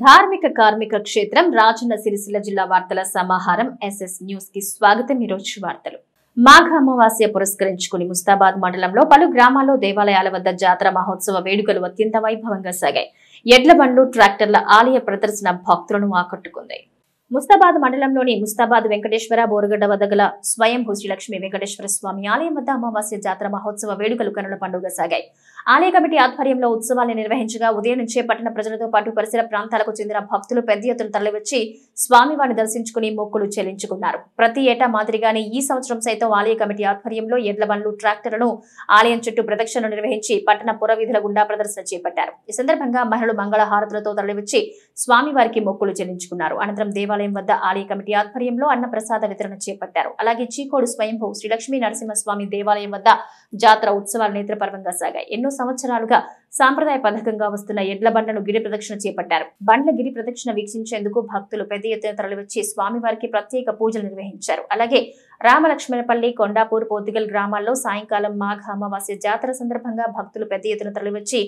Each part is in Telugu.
ధార్మిక కార్మిక క్షేత్రం రాజన్న సిరిసిల్ల జిల్లా వార్తల సమాహారం ఎస్ఎస్ న్యూస్ కి స్వాగతం. ఈ రోజు వార్తలు. మాఘ అమావాస్య పురస్కరించుకుని ముస్తాబాద్ మండలంలో పలు గ్రామాల్లో దేవాలయాల వద్ద జాతర మహోత్సవ వేడుకలు అత్యంత వైభవంగా సాగాయి. ఎడ్ల బండ్లు, ట్రాక్టర్ల ఆలయ ప్రదర్శన భక్తులను ఆకట్టుకుంది. ముస్తాబాద్ మండలంలోని ముస్తాబాద్ వెంకటేశ్వర బోరగడ్డ వద్ద గల స్వయంభూ శ్రీలక్ష్మీ వెంకటేశ్వర స్వామి ఆలయం వద్ద అమావాస్య జాతర మహోత్సవ వేడుకలు కనుల పండుగ సాగాయి. ఆలయ కమిటీ ఆధ్వర్యంలో ఉత్సవాలను నిర్వహించగా ఉదయం నుంచే పట్టణ ప్రజలతో పాటు పరిసర ప్రాంతాలకు చెందిన భక్తులు పెద్ద ఎత్తున తరలివచ్చి స్వామివారిని దర్శించుకుని మొక్కులు చెల్లించుకున్నారు. ప్రతి ఏటా మాదిరిగానే ఈ సంవత్సరం సైతం ఆలయ కమిటీ ఆధ్వర్యంలో ఎడ్ల బండ్లు, ట్రాక్టర్లను ఆలయం చుట్టూ ప్రదక్షిణలు నిర్వహించి పట్టణ పురవీధుల గుండా ప్రదర్శన చేపట్టారు. ఈ సందర్భంగా మహిళలు మంగళ హారతులతో తరలివచ్చి స్వామివారికి మొక్కులు చెల్లించుకున్నారు. అనంతరం దేవాలయం వద్ద ఆలయ కమిటీ ఆధ్వర్యంలో అన్న ప్రసాద వితరణ చేపట్టారు. అలాగే చీకోడు స్వయంభూ శ్రీ లక్ష్మీ నరసింహస్వామి దేవాలయం వద్ద జాతర ఉత్సవాలు నేత్రపర్వంగా సాగాయి. ఎన్నో సంవత్సరాలుగా సాంప్రదాయ పథకంగా వస్తున్న ఎడ్ల బండ్లను గిరి ప్రదక్షిణ చేపట్టారు. బండ్ల గిరి ప్రదక్షిణ వీక్షించేందుకు భక్తులు పెద్ద ఎత్తున తరలివచ్చి స్వామివారికి ప్రత్యేక పూజలు నిర్వహించారు. అలాగే రామలక్ష్మణపల్లి, కొండాపూర్, పోతిగల్ గ్రామాల్లో సాయంకాలం మాఘ అమావాస్య జాతర సందర్భంగా భక్తులు పెద్ద ఎత్తున తరలివచ్చి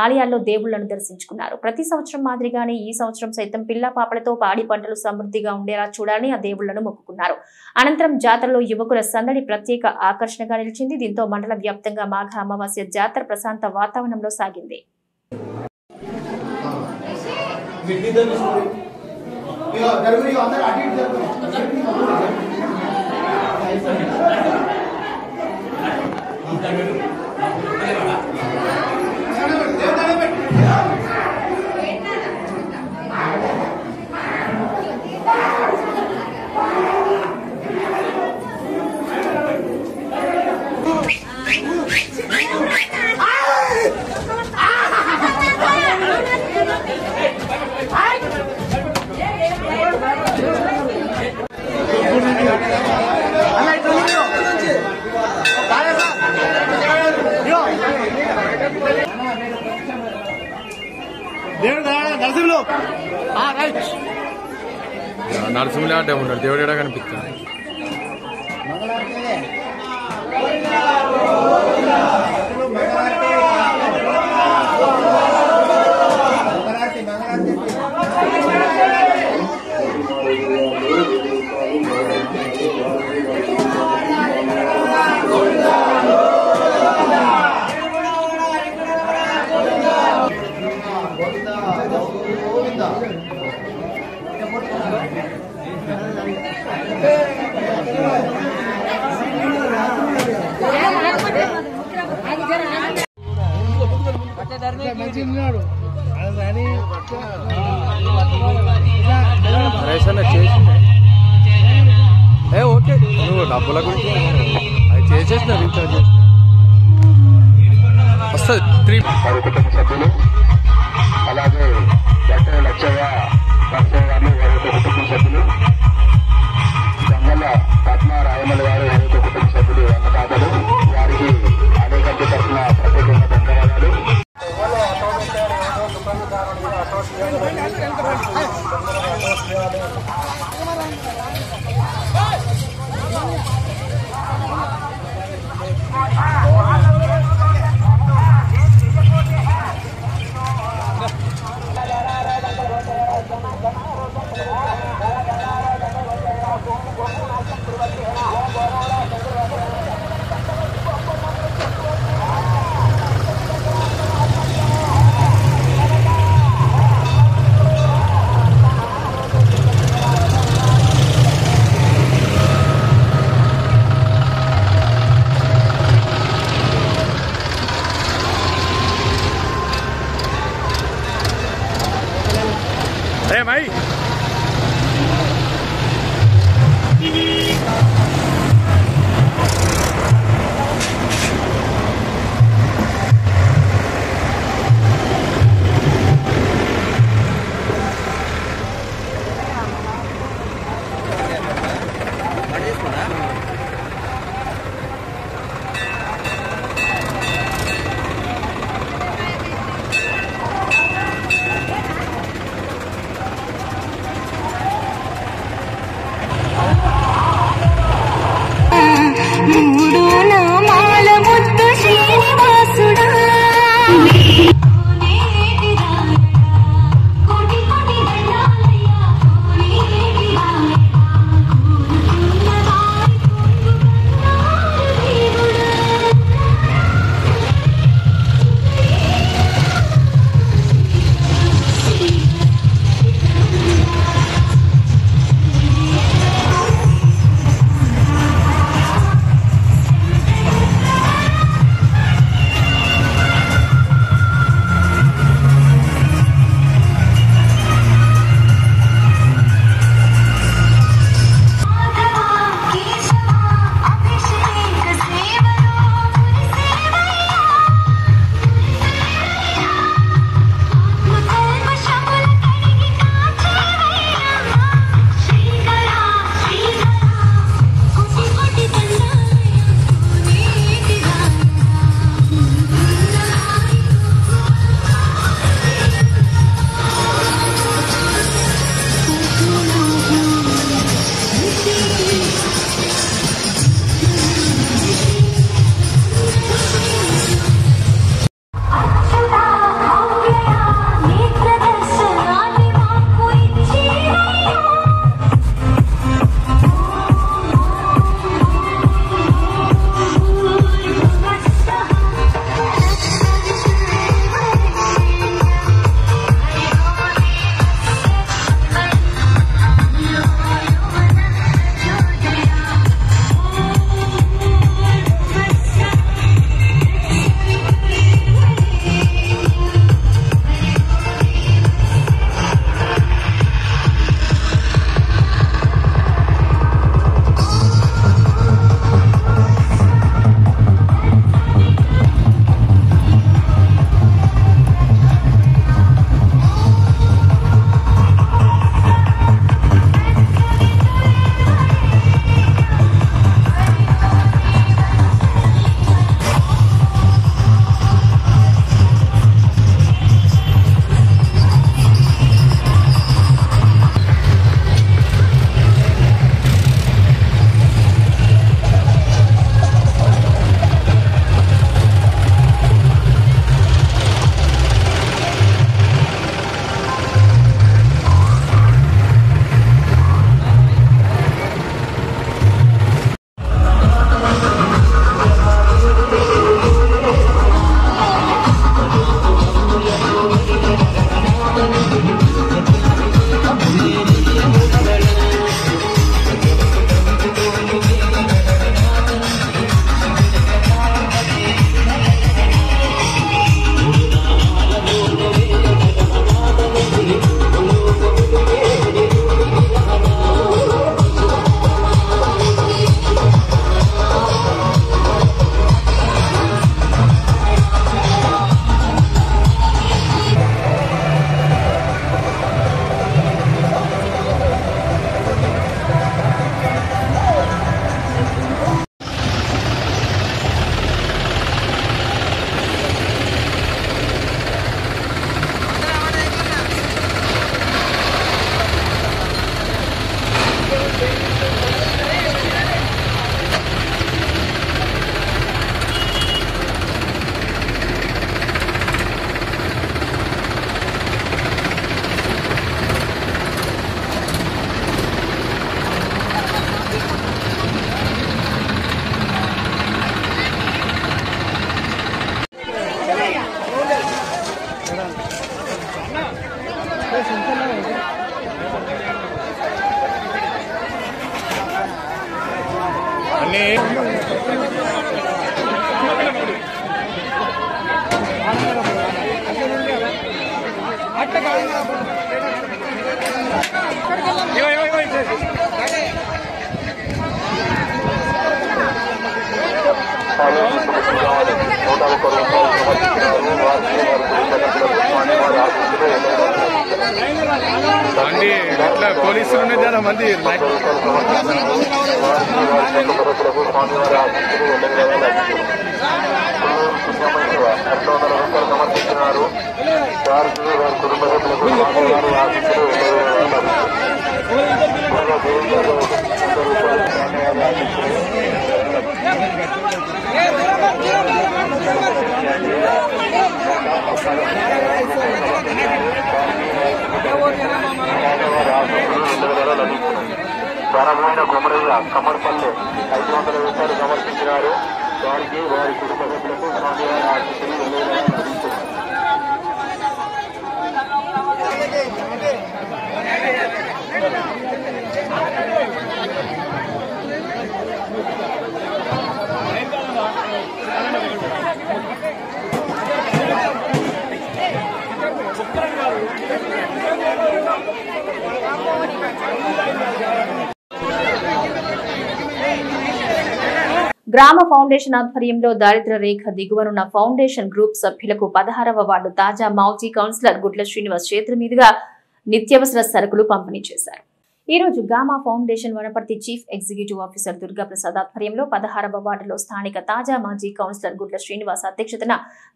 ఆలయాల్లో దేవుళ్లను దర్శించుకున్నారు. ప్రతి సంవత్సరం మాదిరిగానే ఈ సంవత్సరం సైతం పిల్ల పాపలతో పాడి పంటలు సమృద్ధిగా ఉండేలా చూడాలని ఆ దేవుళ్లను మొక్కుకున్నారు. అనంతరం జాతరలో యువకుల సందడి ప్రత్యేక ఆకర్షణగా నిలిచింది. దీంతో మండల వ్యాప్తంగా మాఘ అమావాస్య జాతర ప్రశాంత వాతావరణంలో సాగింది. నరసింహులే అంటే ఉంటాడు, దేవుడు ఎడా కనిపిస్తాడు. ఓకే, నువ్వు డబ్బుల గురించి అది చేసేసిన రీఛార్జ్ వస్తుంది. 3 కుటుంబ సభ్యులు, అలాగే డాక్టర్ లచ్చయ్య గారు వారి కుటుంబ సభ్యులు, గంగల పద్మ రాయమల్ గారు వారి కుటుంబ సభ్యులు, అన్నదాతలు, వారికి అనేక తరఫున ప్రత్యేకంగా ధన్యవాదాలు. మంది ఎట్లా పోలీసులు ఉన్నాయి చాలా మంది సమర్పించినారు. వారికి వారి కుటుంబ సభ్యులకు స్వామివారు ఆశీస్సులు ధనమైన గుమరయ్య కమర్పల్లె 500 రూపాయలు సమర్పించినారు. వారికి వారి కుటుంబ సభ్యులకు స్వామివారి ఆశీస్సులు లభించారు. గ్రామ ఫౌండేషన్ ఆధ్వర్యంలో దారిద్ర్య రేఖ దిగువనున్న ఫౌండేషన్ గ్రూప్ సభ్యులకు 16వ వార్డు తాజా మాజీ కౌన్సిలర్ గుడ్ల శ్రీనివాస్ చేతుల మీదుగా నిత్యావసర సరుకులు పంపిణీ చేశారు. ఈ రోజు gamma foundation Wanaparthy chief executive officer Durga Prasad ఆధ్వర్యంలో 16వ వార్డులో స్థానిక తాజా మాజీ కౌన్సిలర్ గుడ్ల శ్రీనివాస్ అధ్యక్షతన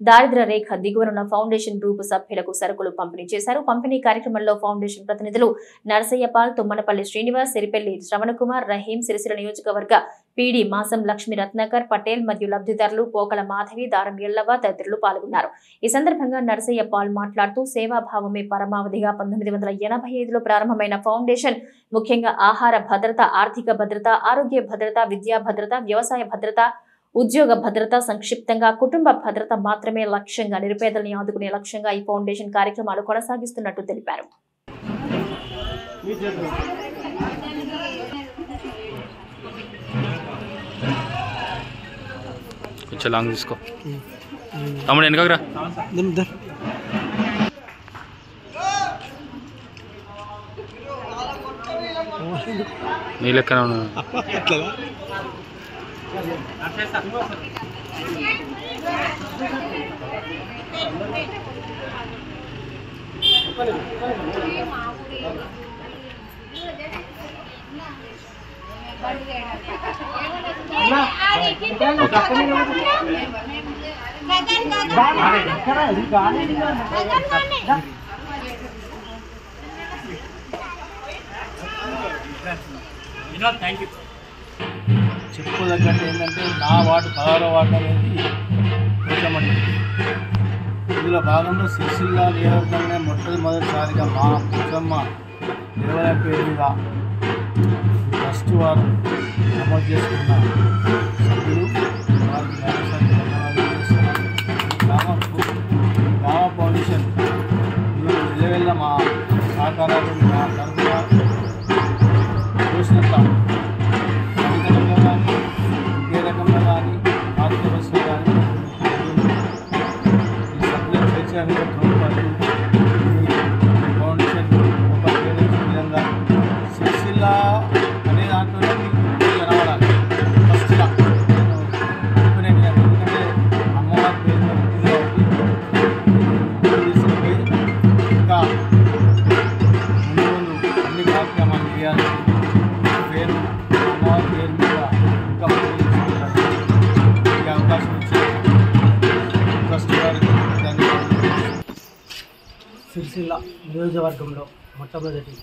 దారిద్ర్య రేఖ దిగువనున్న ఫౌండేషన్ గ్రూప్ సభ్యులకు సరుకులు పంపిణీ చేశారు. పంపిణీ కార్యక్రమంలో ఫౌండేషన్ ప్రతినిధులు నరసయ్యపాల్, తుమ్మనపల్లి శ్రీనివాస్, సిరిపెల్లి శ్రవణకుమార్, రహీం, సిరిసిల్ల నియోజకవర్గ పీడీ మాసం లక్ష్మీ రత్నాకర్ పటేల్ మరియు లబ్ధిదారులు పోకల మాధవి, దారం ఎల్లవ తదితరులు పాల్గొన్నారు. ఈ సందర్భంగా నరసయ్యపాల్ మాట్లాడుతూ సేవాభావమే పరమావధిగా 1985లో ప్రారంభమైన ఫౌండేషన్ ముఖ్యంగా ఆహార భద్రత, ఆర్థిక భద్రత, ఆరోగ్య భద్రత, విద్యా భద్రత, వ్యవసాయ భద్రత, ఉద్యోగ భద్రత, సంక్షిప్తంగా కుటుంబ భద్రత మాత్రమే లక్ష్యంగా నిరుపేదల్ని ఆదుకునే లక్ష్యంగా ఈ ఫౌండేషన్ కార్యక్రమాలు కొనసాగిస్తున్నట్టు తెలిపారు. కొంచెం లాంగ్ తీసుకో తమ్ముడు వెనకరా నీ లెక్కన చెప్పుకోదగ్గట్టు ఏంటంటే నా వార్డు 16వ వార్డు అనేది పోచమ్మడి. ఇందులో భాగంలో సిరిసిల్ల నియోజకవర్గంలో మొట్టమొదటిసారిగా మా పోచమ్మ దేవాలయం పేరు మీద ట్రస్ట్ వారు నమోదు చేసుకున్న సభ్యులు వారికి ధన్యవాదాలు చేస్తున్నాను. గ్రామ ఫౌండేషన్ నిలవెల్ల మా సహకారాలు మా తరఫున చూసినంత సంఘటనలో కానీ ఏ రకంలో కానీ ఆర్థిక బస్సులో కానీ ఈ సభ్యులను చేర్చడానికి తోడ్పడుతూ ఫౌండేషన్ ఒక పేరు విధంగా సిరిసిల్ల అనే దాంట్లోనే మీకు కనబడాలి. ఫస్ట్గా నేను ఎందుకంటే అమ్మవారి పేరు తీసుకుపోయి ఇంకా ముందు అన్ని కార్యక్రమాలు చేయాలి. పేరు అమ్మవారి పేరు మీద ఇంకా ఈ అవకాశం ఇచ్చి ట్రస్ట్ వారికి ధన్యవాదాలు. సిరిసిల్ల నియోజకవర్గంలో మొట్టమొదటి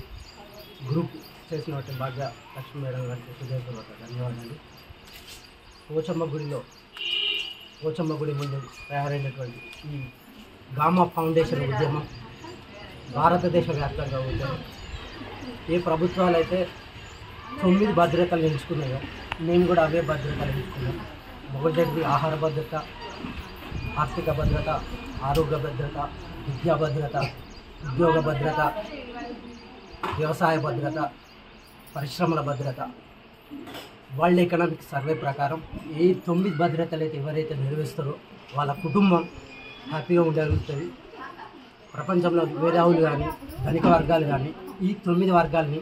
గ్రూప్ చేసినటువంటి భాగ్య లక్ష్మీ మేడం గారికి హృదయపూర్వక ధన్యవాదాలు. పోచమ్మ గుడి ముందు తయారైనటువంటి ఈ గామా ఫౌండేషన్ ఉద్యమం భారతదేశ వ్యాప్తంగా ఉద్యమం. ఏ ప్రభుత్వాలు అయితే 9 భద్రతలు ఎంచుకున్నాయో మేము కూడా అవే భద్రతలు ఎంచుకున్నాం. మొదటిది ఆహార భద్రత, ఆర్థిక భద్రత, ఆరోగ్య భద్రత, విద్యా భద్రత, ఉద్యోగ భద్రత, వ్యవసాయ భద్రత, పరిశ్రమల భద్రత. వరల్డ్ ఎకనామిక్ సర్వే ప్రకారం ఏ 9 భద్రతలు అయితే ఎవరైతే నెరవేరుస్తారో వాళ్ళ కుటుంబం హ్యాపీగా ఉండగలుగుతుంది. ప్రపంచంలో మేధావులు కానీ ధనిక వర్గాలు కానీ ఈ 9 వర్గాలని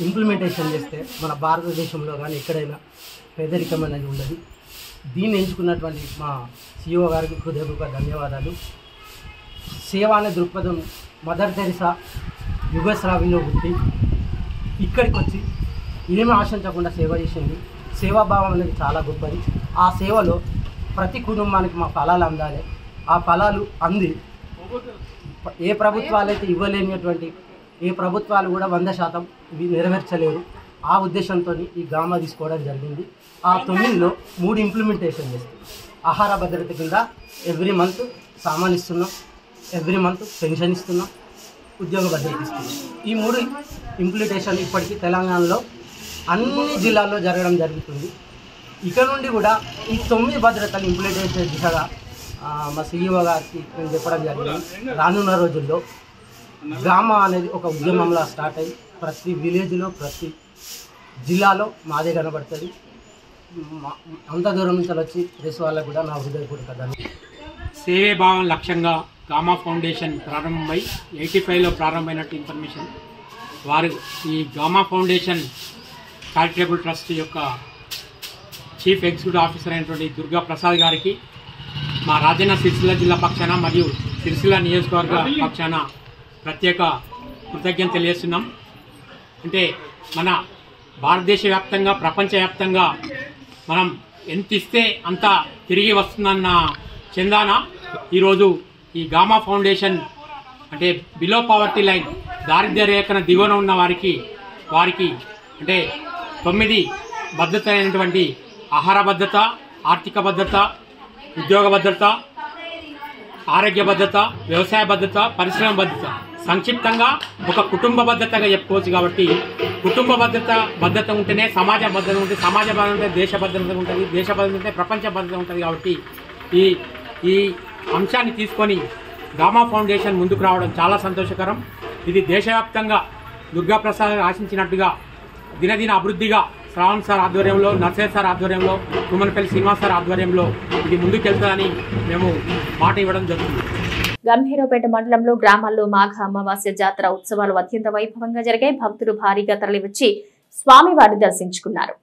ఇంప్లిమెంటేషన్ చేస్తే మన భారతదేశంలో కానీ ఎక్కడైనా పేదరికం అనేది ఉండదు. దీన్ని ఎంచుకున్నటువంటి మా CEO గారికి హృదయపూర్వక ధన్యవాదాలు. సేవ అనే దృక్పథం మదర్ తెరిసా యుగస్రావిలో పుట్టి ఇక్కడికి వచ్చి ఏమి ఆశించకుండా సేవ చేసింది. సేవాభావం అనేది చాలా గొప్పది. ఆ సేవలో ప్రతి కుటుంబానికి మా ఫలాలు అందాలి. ఆ ఫలాలు అంది ఏ ప్రభుత్వాలు అయితే ఇవ్వలేనటువంటి ఏ ప్రభుత్వాలు కూడా 100% ఇవి నెరవేర్చలేరు. ఆ ఉద్దేశంతో ఈ గామా తీసుకోవడం జరిగింది. ఆ 9లో 3 ఇంప్లిమెంటేషన్ చేస్తాం. ఆహార భద్రత కింద ఎవ్రీ మంత్ సామాన్ ఇస్తున్నాం, ఎవ్రీ మంత్ పెన్షన్ ఇస్తున్నాం, ఉద్యోగ భద్రత ఇస్తున్నాం. ఈ 3 ఇంప్లిమెంటేషన్ ఇప్పటికీ తెలంగాణలో అన్ని జిల్లాల్లో జరగడం జరుగుతుంది. ఇక నుండి కూడా ఈ 9 భద్రతలు ఇంప్లిమెంటేషన్ దిశగా మా CEO గారికి నేను చెప్పడం జరిగింది. రానున్న రోజుల్లో గ్రామా అనేది ఒక ఉద్యమంలా స్టార్ట్ అయ్యి ప్రతి విలేజ్లో ప్రతి జిల్లాలో మాదే కనబడుతుంది. అంత దూరం నుంచి వచ్చి ప్రెస్ వాళ్ళకు కూడా నా హృదయపూర్వక ధన్యవాదాలు. సేవే భావం లక్ష్యంగా గామా ఫౌండేషన్ ప్రారంభమై 85లో ప్రారంభమైనట్టు ఇన్ఫర్మేషన్. వారు ఈ గామా ఫౌండేషన్ చారిటబుల్ ట్రస్ట్ యొక్క చీఫ్ ఎగ్జిక్యూటివ్ ఆఫీసర్ అయినటువంటి దుర్గా ప్రసాద్ గారికి మా రాజన్న సిరిసిల్ల జిల్లా పక్షాన మరియు సిరిసిల్ల నియోజకవర్గ పక్షాన ప్రత్యేక కృతజ్ఞత తెలియజేస్తున్నాం. అంటే మన భారతదేశ వ్యాప్తంగా ప్రపంచవ్యాప్తంగా మనం ఎంత ఇస్తే అంత తిరిగి వస్తుందన్న చందాన ఈరోజు ఈ గామా ఫౌండేషన్ అంటే బిలో పావర్టీ లైన్ దారిద్ర్య రేఖన దిగువన ఉన్న వారికి అంటే 9 భద్రత అయినటువంటి ఆహార భద్రత, ఆర్థిక భద్రత, ఉద్యోగ భద్రత, ఆరోగ్య భద్రత, వ్యవసాయ భద్రత, పరిశ్రమ భద్రత, సంక్షిప్తంగా ఒక కుటుంబ భద్రతగా చెప్పుకోవచ్చు. కాబట్టి కుటుంబ భద్రత ఉంటేనే సమాజ భద్రత ఉంటుంది, సమాజ భద్రత ఉంటే దేశ భద్రత ఉంటుంది, దేశ భద్రత ఉంటే ప్రపంచ భద్రత ఉంటుంది. కాబట్టి ఈ అంశాన్ని తీసుకొని గామా ఫౌండేషన్ ముందుకు రావడం చాలా సంతోషకరం. ఇది దేశవ్యాప్తంగా దుర్గా ప్రసాద్ ఆశించినట్టుగా దినదిన అభివృద్ధిగా శ్రావణ్ సార్ ఆధ్వర్యంలో, నర్సయ్య సార్ ఆధ్వర్యంలో, తుమ్మనపల్లి శ్రీనివాస్ సార్ ఆధ్వర్యంలో ఇది ముందుకెళ్తుందని మేము మాట ఇవ్వడం జరుగుతుంది. గంభీరావుపేట మండలంలో గ్రామాల్లో మాఘ అమావాస్య జాతర ఉత్సవాలు అత్యంత వైభవంగా జరిగాయి. భక్తులు భారీగా తరలివచ్చి స్వామివారిని దర్శించుకున్నారు.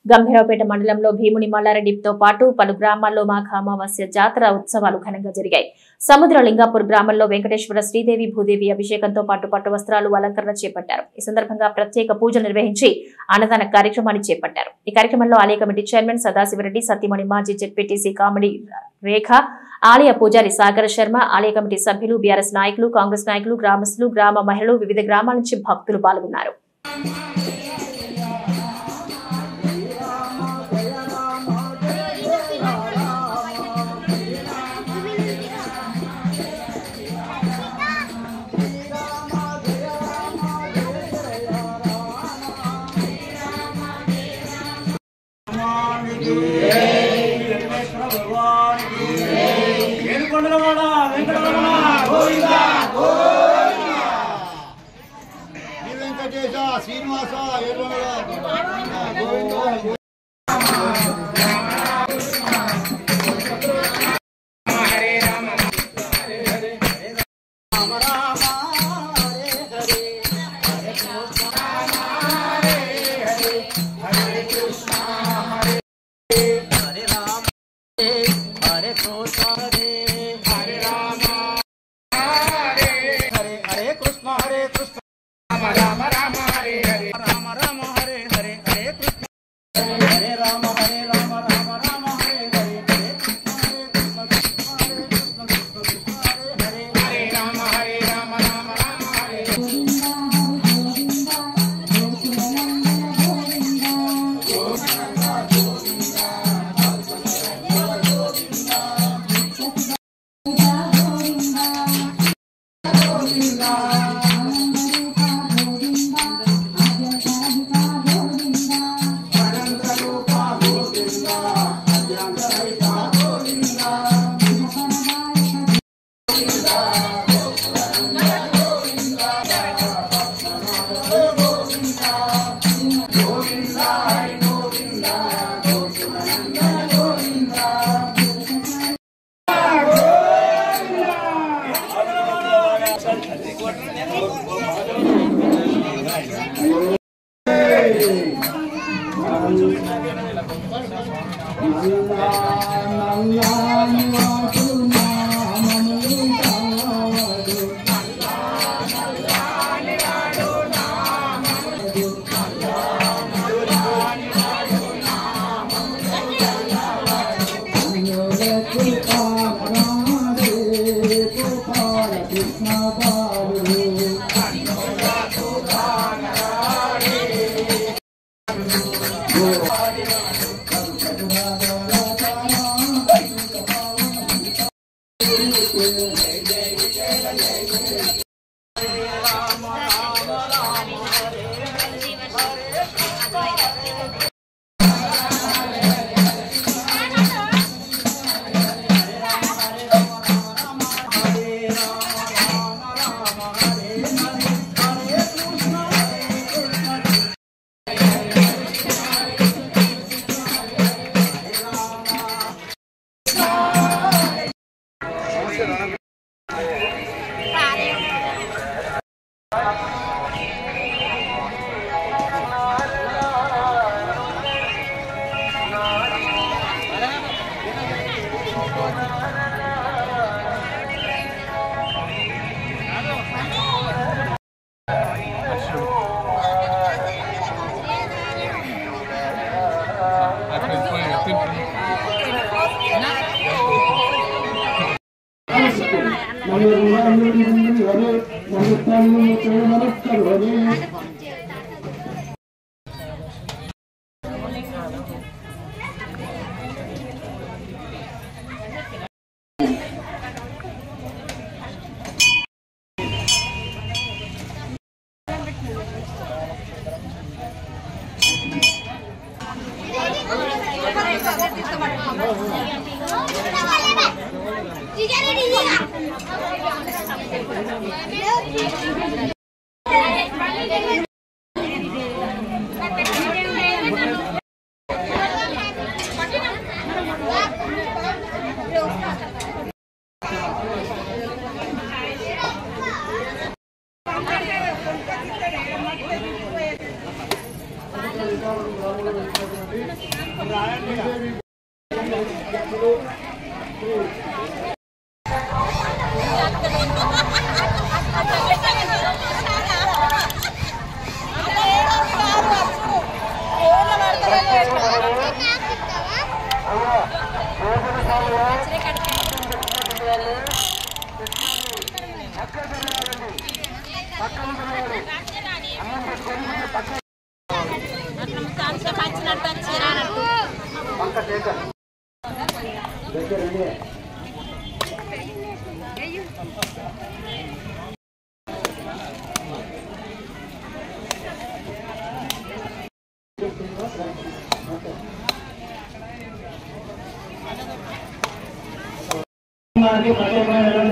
గంభీరావుపేట మండలంలో భీముని మల్లారెడ్డితో పాటు పలు గ్రామాల్లో మాఘ అమావాస్య జాతర ఉత్సవాలు ఘనంగా జరిగాయి. సముద్ర లింగాపూర్ గ్రామంలో వెంకటేశ్వర శ్రీదేవి భూదేవి అభిషేకంతో పాటు పట్టు వస్త్రాలు అలంకరణ చేపట్టారు. ఈ సందర్భంగా ప్రత్యేక పూజలు నిర్వహించి అన్నదాన కార్యక్రమాన్ని చేపట్టారు. ఈ కార్యక్రమంలో ఆలయ కమిటీ చైర్మన్ సదాశివరెడ్డి, సత్యమణి మాజీ జెడ్పీటీసీ కామెడీ రేఖ, ఆలయ పూజారి సాగర శర్మ, ఆలయ కమిటీ సభ్యులు, బీఆర్ఎస్ నాయకులు, కాంగ్రెస్ నాయకులు, గ్రామస్తులు, గ్రామ మహిళలు, వివిధ గ్రామాల నుంచి భక్తులు పాల్గొన్నారు. శ్రీనివాస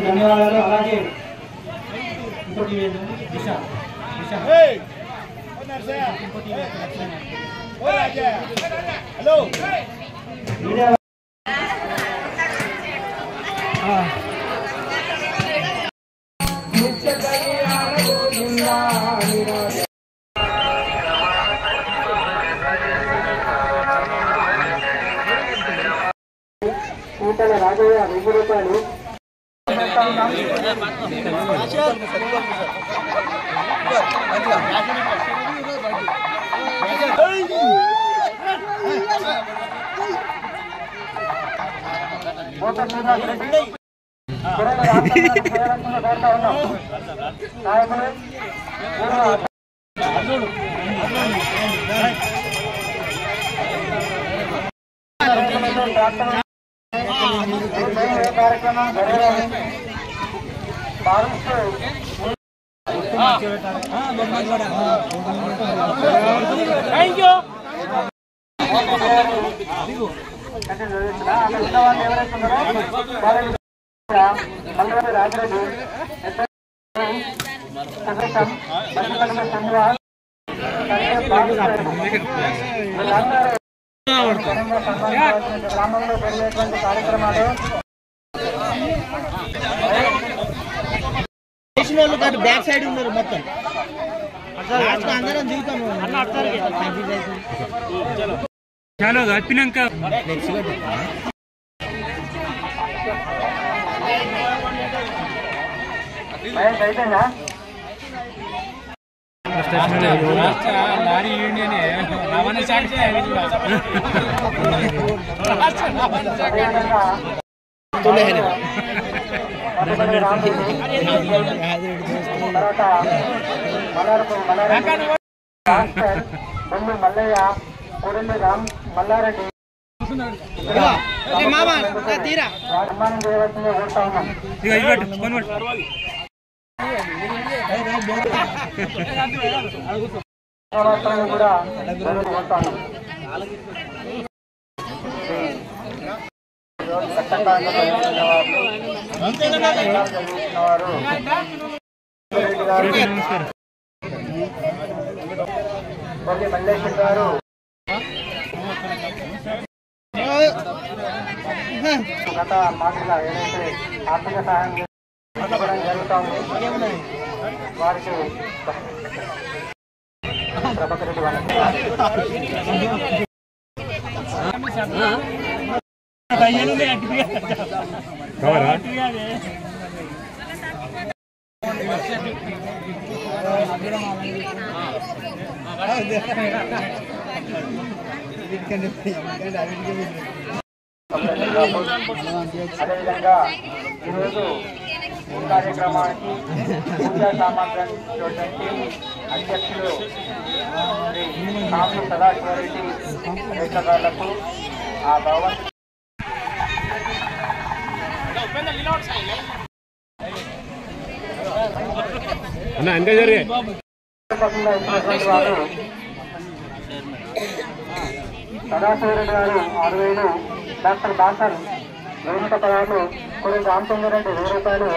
ధన్యవాదాలు. అలాగే ఇంకోటి దిశ హలో కూటల రాజయ్య 1000 రూపాయలు. కార్యక్రమం రాజరెడ్డి గ్రామంలో జరిగేటువంటి కార్యక్రమాలు బ్యాక్ సైడ్ ఉన్నారు మొత్తం అందరం దిగుతాము. చాలా కప్పినాక లారీ యూనియన్ రవాణా శాఖ మల్లయ్య కోడెల్లి రామ్ మల్లారెడ్డి సన్మానం చేయవలసిందిగా కోరుతా ఉన్నాం. కూడా కోరుతా ఉన్నాం. మల్లేశ్వర్ గారు గత మాటగా ఏదైతే ఆర్థిక సహాయం ఇవ్వడం జరుగుతూ ఉంది వారికి ప్రభాకర్ రెడ్డి అదేవిధంగా ఈరోజు ఈ కార్యక్రమానికి పూజా సామాగ్రి అధ్యక్షులు కాపు సదాశివరెడ్డి రైతులకు ఆ భవన్ సదాశివరెడ్డి గారు 6,000, డాక్టర్ బాసర్ 1,000 పదాలు, కొన్ని రామచంద్రరెడ్డి 1,000 రూపాయలు,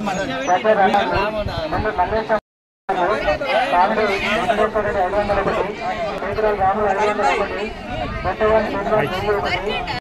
మల్లేశ్వర కామెడీ వెంకటేశ్వర రెడ్డి 501, కేంద్రాల రాములు 501, మొట్టవారి 1,001.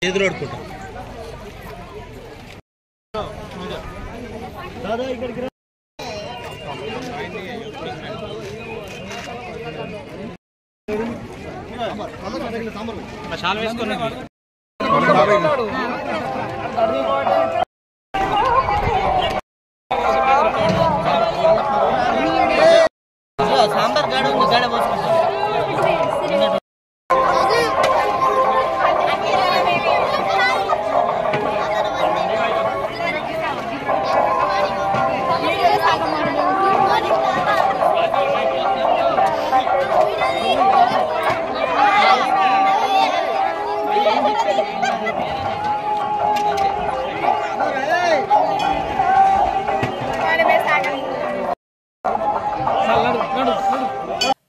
ఎదురుడుకుంటా చాలా వేసుకున్నాను సాంబార్ గాడ ఉంది గాడ పోసుకుంటా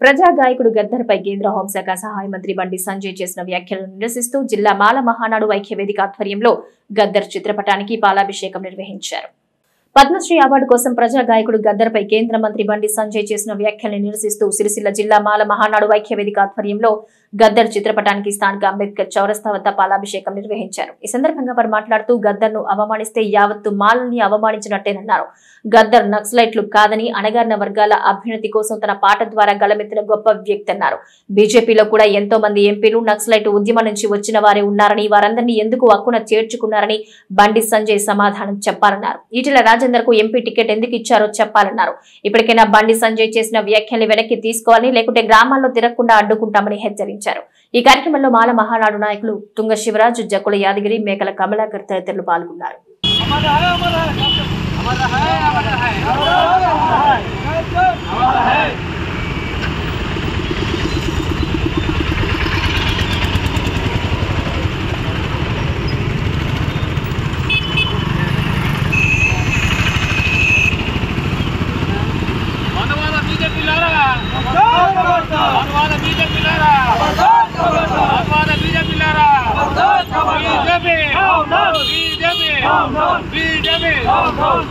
ప్రజా గాయకుడు గద్దర్పై కేంద్ర హోంశాఖ సహాయ మంత్రి బండి సంజయ్ చేసిన వ్యాఖ్యలను నిరసిస్తూ జిల్లా మాల మహానాడు ఐక్యవేదిక ఆధ్వర్యంలో గద్దర్ చిత్రపటానికి పాలాభిషేకం నిర్వహించారు. పద్మశ్రీ అవార్డు కోసం ప్రజా గాయకుడు గద్దర్పై కేంద్ర మంత్రి బండి సంజయ్ చేసిన వ్యాఖ్యలను నిరసిస్తూ సిరిసిల్ల జిల్లా మాల మహానాడు ఐక్యవేదిక ఆధ్వర్యంలో గద్దర్ చిత్రపటానికి స్థానిక అంబేద్కర్ చౌరస్తా వద్ద పాలాభిషేకం నిర్వహించారు. ఈ సందర్భంగా వారు మాట్లాడుతూ గద్దర్ను అవమానిస్తే యావత్తు మాలని అవమానించినట్టేనన్నారు. గద్దర్ నక్సలైట్లు కాదని అణగారిన వర్గాల అభ్యున్నతి కోసం తన పాట ద్వారా గళమెత్తిన గొప్ప వ్యక్తి అన్నారు. బీజేపీలో కూడా ఎంతో మంది ఎంపీలు నక్సలైట్ ఉద్యమం నుంచి వచ్చిన వారే ఉన్నారని, వారందరినీ ఎందుకు హక్కున చేర్చుకున్నారని బండి సంజయ్ సమాధానం చెప్పాలన్నారు. ఈటెల రాజేందర్ కు ఎంపీ టికెట్ ఎందుకు ఇచ్చారో చెప్పాలన్నారు. ఇప్పటికైనా బండి సంజయ్ చేసిన వ్యాఖ్యల్ని వెనక్కి తీసుకోవాలని, లేకుంటే గ్రామాల్లో తిరగకుండా అడ్డుకుంటామని హెచ్చరించారు. ఈ కార్యక్రమంలో మాల మహానాడు నాయకులు తుంగ శివరాజు, జక్కుల యాదగిరి, మేకల కమలాకర్ తదితరులు పాల్గొన్నారు.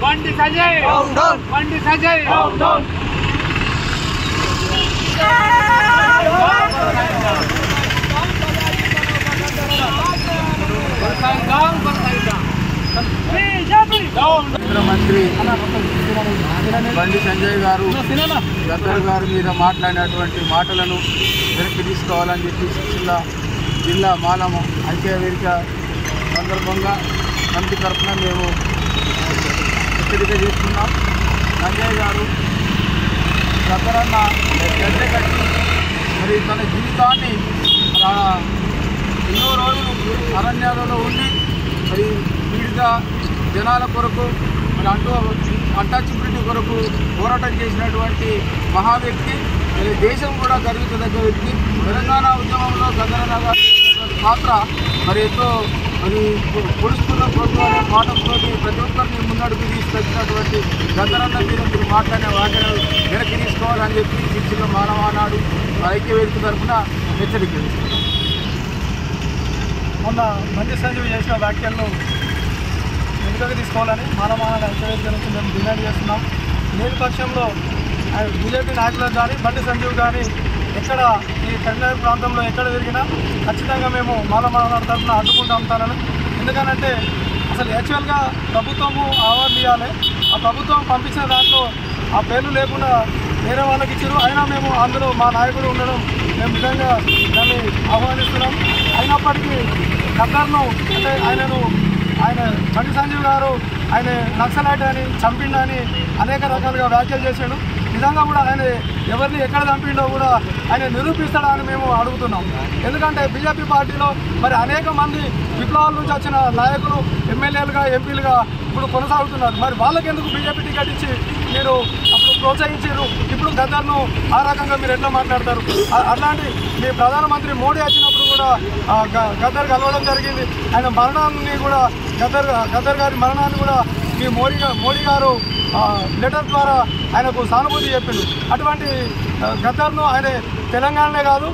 బండి సంజయ్ బండి సంజయ్ కేంద్ర మంత్రి బండి సంజయ్ గారు గద్దర్ గారి మీద మాట్లాడినటువంటి మాటలను వెనక్కి తీసుకోవాలని చెప్పి సిరిసిల్ల జిల్లా మాలము ఐక్య వేదిక సందర్భంగా కమిటీ తరఫున మేము హెచ్చరిక చేస్తున్నాం. సంజయ్ గారు గద్దరన్న గద్దె కట్టి మరి తన జీవితాన్ని ఎన్నో రోజులు అరణ్యాలలో ఉండి మరి పీడిత జనాల కొరకు మరి అన్టచబిలిటీ కొరకు పోరాటం చేసినటువంటి మహా వ్యక్తి. మరి దేశం కూడా గర్వించదగ్గ వ్యక్తి. తెలంగాణ ఉద్యమంలో గద్దరన్న గారి పాత్ర మరి ఎంతో మరి పొడుస్తున్న ప్రభుత్వాల పాఠంతో ప్రతి ఒక్కరిని ముందడుగు తీసుకొచ్చినటువంటి గద్దరన్న మీద మీరు మాట్లాడిన వాక్యాలు వెనక్కి తీసుకోవాలని చెప్పి సిరిసిల్ల మానవానాడు ఐక్య వేదిక తరఫున హెచ్చరిక చేస్తున్నారు. మొన్న బండి సంజయ్ చేసిన వ్యాఖ్యలను వెనుకకు తీసుకోవాలని మానవానాడు ఐక్య వేదిక నుంచి మేము డిమాండ్ చేస్తున్నాం. లేని పక్షంలో బీజేపీ నాయకులకు కానీ బండి సంజయ్ కానీ ఎక్కడ ఈ కరీంనగర్ ప్రాంతంలో ఎక్కడ తిరిగినా ఖచ్చితంగా మేము మానవానాడు తరఫున అడ్డుకుంటూ ఉంటానని. ఎందుకనంటే అసలు యాక్చువల్గా ప్రభుత్వము అవార్డు ఇవ్వాలి. ఆ ప్రభుత్వం పంపించిన దాంట్లో ఆ పేర్లు లేకుండా వేరే వాళ్ళకి ఇచ్చారు. అయినా మేము అందులో మా నాయకుడు ఉండడం మేము నిజంగా దాన్ని ఆహ్వానిస్తున్నాం. అయినప్పటికీ గద్దర్ను అంటే ఆయన బండి సంజయ్ గారు ఆయన నక్సలైట్ అని చంపిండని అనేక రకాలుగా వ్యాఖ్యలు చేశాడు. నిజంగా కూడా ఆయన ఎవరిని ఎక్కడ చంపిండో కూడా ఆయన నిరూపిస్తాడని మేము అడుగుతున్నాం. ఎందుకంటే బీజేపీ పార్టీలో మరి అనేక మంది విప్లవాల నుంచి వచ్చిన నాయకులు ఎమ్మెల్యేలుగా ఎంపీలుగా ఇప్పుడు కొనసాగుతున్నారు. మరి వాళ్ళకి ఎందుకు బీజేపీ టికెట్ ఇచ్చి మీరు అప్పుడు ప్రోత్సహించారు? ఇప్పుడు గద్దర్ను ఆ రకంగా మీరు ఎట్లా మాట్లాడతారు? అట్లాంటి మీ ప్రధానమంత్రి మోడీ వచ్చినప్పుడు కూడా గద్దర్ కలవడం జరిగింది. ఆయన మరణాన్ని కూడా గద్దర్ గారి మరణాన్ని కూడా మీ మోడీ గారు లెటర్ ద్వారా ఆయనకు సానుభూతి చెప్పింది. అటువంటి గద్దర్ను ఆయన తెలంగాణనే కాదు